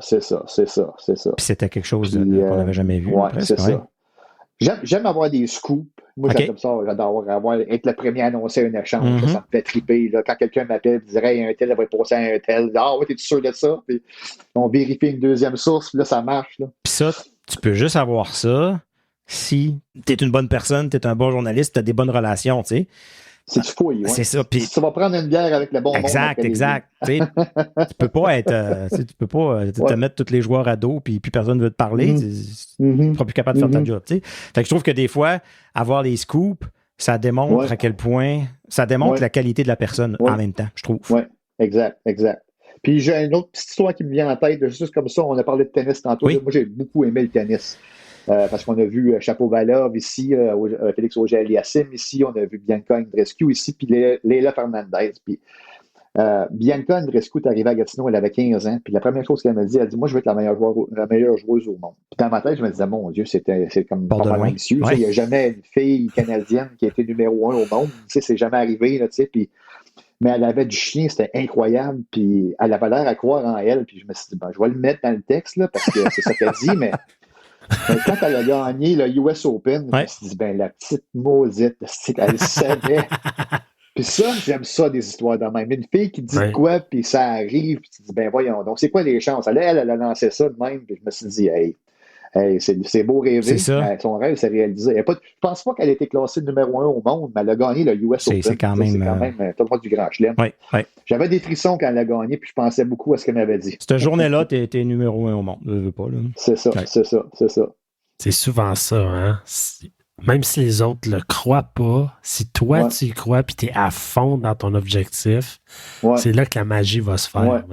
C'est ça. Puis c'était quelque chose qu'on n'avait jamais vu. Oui, c'est ça. J'aime avoir des scoops. Moi, j'aime ça. J'adore être le premier à annoncer un échange. Ça me fait triper. Là. Quand quelqu'un m'appelle et dirait un tel va passer à un tel. Ah ouais, t'es sûr de ça? Puis on vérifie une deuxième source, puis là, ça marche. Là. Puis ça, tu peux juste avoir ça si t'es une bonne personne, t'es un bon journaliste, t'as des bonnes relations, tu sais. C'est du fouille, ouais. C'est ça. Puis... Si tu vas prendre une bière avec le bon monde. Exact. Tu peux pas être. Tu peux pas te mettre tous les joueurs à dos puis personne ne veut te parler. Tu seras plus capable de faire ta job. T'sais. Fait que je trouve que des fois, avoir les scoops, ça démontre à quel point. Ça démontre la qualité de la personne en même temps, je trouve. Oui, exact. Puis j'ai une autre petite histoire qui me vient en tête, juste comme ça. On a parlé de tennis tantôt. Oui. Moi, j'ai beaucoup aimé le tennis. Parce qu'on a vu Shapovalov ici, Félix Auger-Aliassime ici, on a vu Bianca Andreescu ici, puis Leila Fernandez. Puis Bianca Andreescu est arrivée à Gatineau, elle avait 15 ans, puis la première chose qu'elle m'a dit, elle dit, moi, je veux être la meilleure joueuse au monde. Puis dans ma tête, je me disais, mon Dieu, c'est comme pas mal ambitieux. Il n'y a jamais une fille canadienne qui a été numéro 1 au monde. C'est jamais arrivé, là, tu sais, puis... Mais elle avait du chien, c'était incroyable, puis elle avait l'air à croire en elle, puis je me suis dit, je vais le mettre dans le texte, là, parce que c'est ça qu'elle dit, mais quand elle a gagné le US Open, je me suis dit, la petite maudite, elle savait. Puis ça, j'aime ça, des histoires de même. Une fille qui dit quoi, puis ça arrive, puis tu dis, voyons, donc c'est quoi les chances? Elle a lancé ça de même, puis je me suis dit, c'est beau rêver. Son rêve s'est réalisé. Je pense pas qu'elle ait été classée numéro 1 au monde, mais elle a gagné le US Open. C'est quand même le droit du grand chelem. J'avais des frissons quand elle a gagné, puis je pensais beaucoup à ce qu'elle m'avait dit. Cette journée-là, t'es numéro 1 au monde. Je veux pas, là. C'est ça. C'est souvent ça, hein? Même si les autres le croient pas, si toi tu y crois puis t'es à fond dans ton objectif, c'est là que la magie va se faire.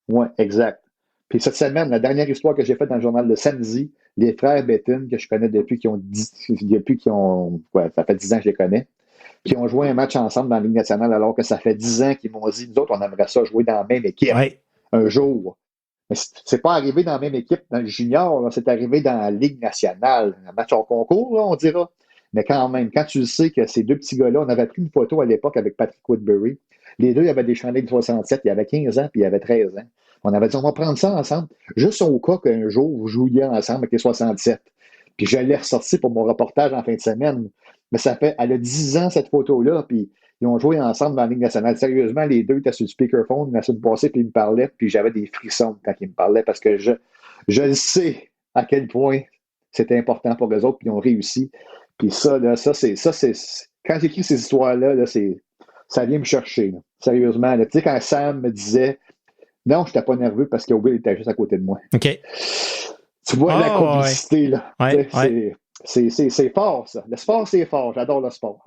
Oui, exact. Puis cette semaine, la dernière histoire que j'ai faite dans le journal de samedi, les frères Betton, que je connais depuis qu'ils ont ça fait 10 ans que je les connais. qui ont joué un match ensemble dans la Ligue nationale alors que ça fait 10 ans qu'ils m'ont dit, nous autres, on aimerait ça jouer dans la même équipe un jour. Mais c'est pas arrivé dans la même équipe dans le junior, là, c'est arrivé dans la Ligue nationale, un match en concours, là, on dira. Mais quand même, quand tu le sais que ces deux petits gars-là, on avait pris une photo à l'époque avec Patrick Woodbury. Les deux, ils avaient des chandails de 67, il y avait 15 ans puis il y avait 13 ans. On avait dit, on va prendre ça ensemble, juste au cas qu'un jour, vous jouiez ensemble avec les 67. Puis je l'ai ressorti pour mon reportage en fin de semaine. Mais elle a 10 ans, cette photo-là, puis ils ont joué ensemble dans la Ligue nationale. Sérieusement, les deux étaient sur le speakerphone la semaine passée, puis ils me parlaient, puis j'avais des frissons quand ils me parlaient, parce que je le sais à quel point c'était important pour eux autres, puis ils ont réussi. Puis ça, c'est quand j'écris ces histoires-là, là, ça vient me chercher. Là. Sérieusement, tu sais, quand Sam me disait non, je n'étais pas nerveux parce que Will était juste à côté de moi. OK. Tu vois la complicité, là. Ouais. C'est fort, ça. Le sport, c'est fort. J'adore le sport.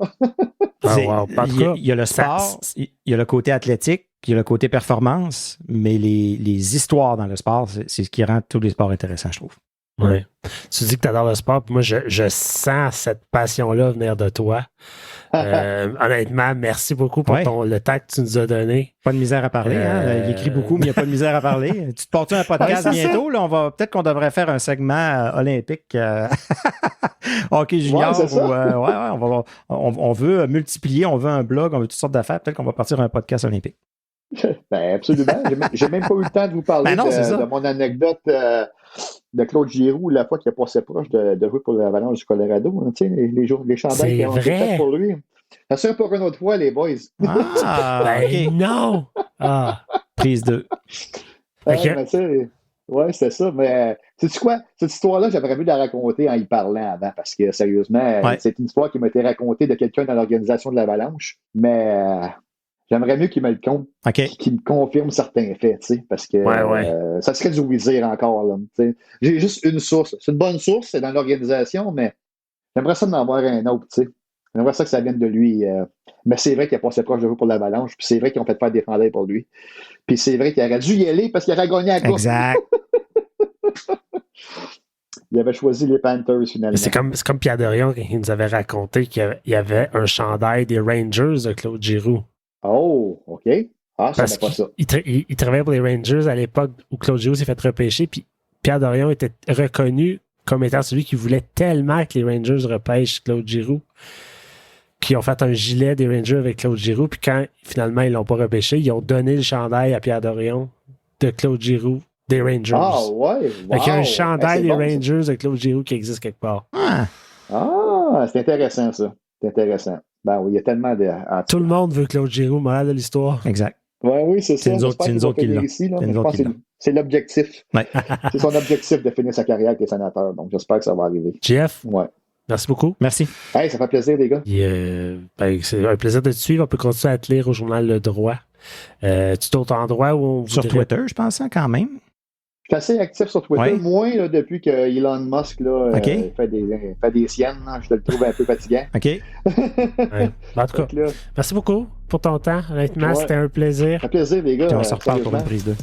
Il y a le sport, il y a le côté athlétique, il y a le côté performance, mais les histoires dans le sport, c'est ce qui rend tous les sports intéressants, je trouve. Oui. Tu dis que tu adores le sport, puis moi, je sens cette passion-là venir de toi. Honnêtement, merci beaucoup pour le temps que tu nous as donné. Pas de misère à parler. Hein? Il écrit beaucoup, mais il n'y a pas de misère à parler. Tu te portes un podcast bientôt. Là, peut-être qu'on devrait faire un segment olympique hockey junior. On veut multiplier, on veut un blog, on veut toutes sortes d'affaires. Peut-être qu'on va partir un podcast olympique. Ben, absolument. J'ai même pas eu le temps de vous parler de mon anecdote de Claude Giroux, la fois qu'il a passé proche de jouer pour l'Avalanche du Colorado. Hein, les chandails qui ont été faits pour lui. Ça sera pour une autre fois, les boys. Okay. Non! Prise 2. Ouais, c'était ça. Mais sais-tu quoi? Cette histoire-là, j'aurais mieux la raconter en y parlant avant, parce que sérieusement, c'est une histoire qui m'a été racontée de quelqu'un dans l'organisation de l'Avalanche. Mais j'aimerais mieux qu'il me le compte, qu'il me confirme certains faits, tu sais, parce que ça serait du oui-dire encore. Là, j'ai juste une source. C'est une bonne source, c'est dans l'organisation, mais j'aimerais ça d'en avoir un autre, tu sais. J'aimerais ça que ça vienne de lui. Mais c'est vrai qu'il a passé proche de vous pour l'Avalanche, puis c'est vrai qu'ils ont fait faire des chandails pour lui. Puis c'est vrai qu'il aurait dû y aller parce qu'il aurait gagné la coupe. Exact. Il avait choisi les Panthers, finalement. C'est comme Pierre Dorion qui nous avait raconté qu'il y avait un chandail des Rangers de Claude Giroux. Oh, OK. Ah, ça n'est pas ça. Il travaillait pour les Rangers à l'époque où Claude Giroux s'est fait repêcher, puis Pierre Dorion était reconnu comme étant celui qui voulait tellement que les Rangers repêchent Claude Giroux, qu'ils ont fait un gilet des Rangers avec Claude Giroux, puis quand finalement ils l'ont pas repêché, ils ont donné le chandail à Pierre Dorion de Claude Giroux des Rangers. Ah ouais, wow. Il y a un chandail des Rangers de Claude Giroux qui existe quelque part. C'est intéressant ça. C'est intéressant. Ben oui, il y a tellement de... Tout le monde veut Claude Giroux, morale de l'histoire. Exact. Oui, c'est ça. C'est une autre qui l'a. C'est l'objectif. Ouais. C'est son objectif de finir sa carrière avec les Sénateurs. Donc, j'espère que ça va arriver. Jeff, ouais. Merci beaucoup. Merci. Hey, ça fait plaisir, les gars. C'est un plaisir de te suivre. On peut continuer à te lire au journal Le Droit. Tu d'autres endroits où on Sur Twitter, je pense, hein, quand même. Je suis assez actif sur Twitter, moins là, depuis que Elon Musk là, fait des siennes. Là, je le trouve un peu fatigant. OK. En tout cas, merci beaucoup pour ton temps. Honnêtement, c'était un plaisir. Un plaisir, les gars. Puis on se reparle pour une prise 2.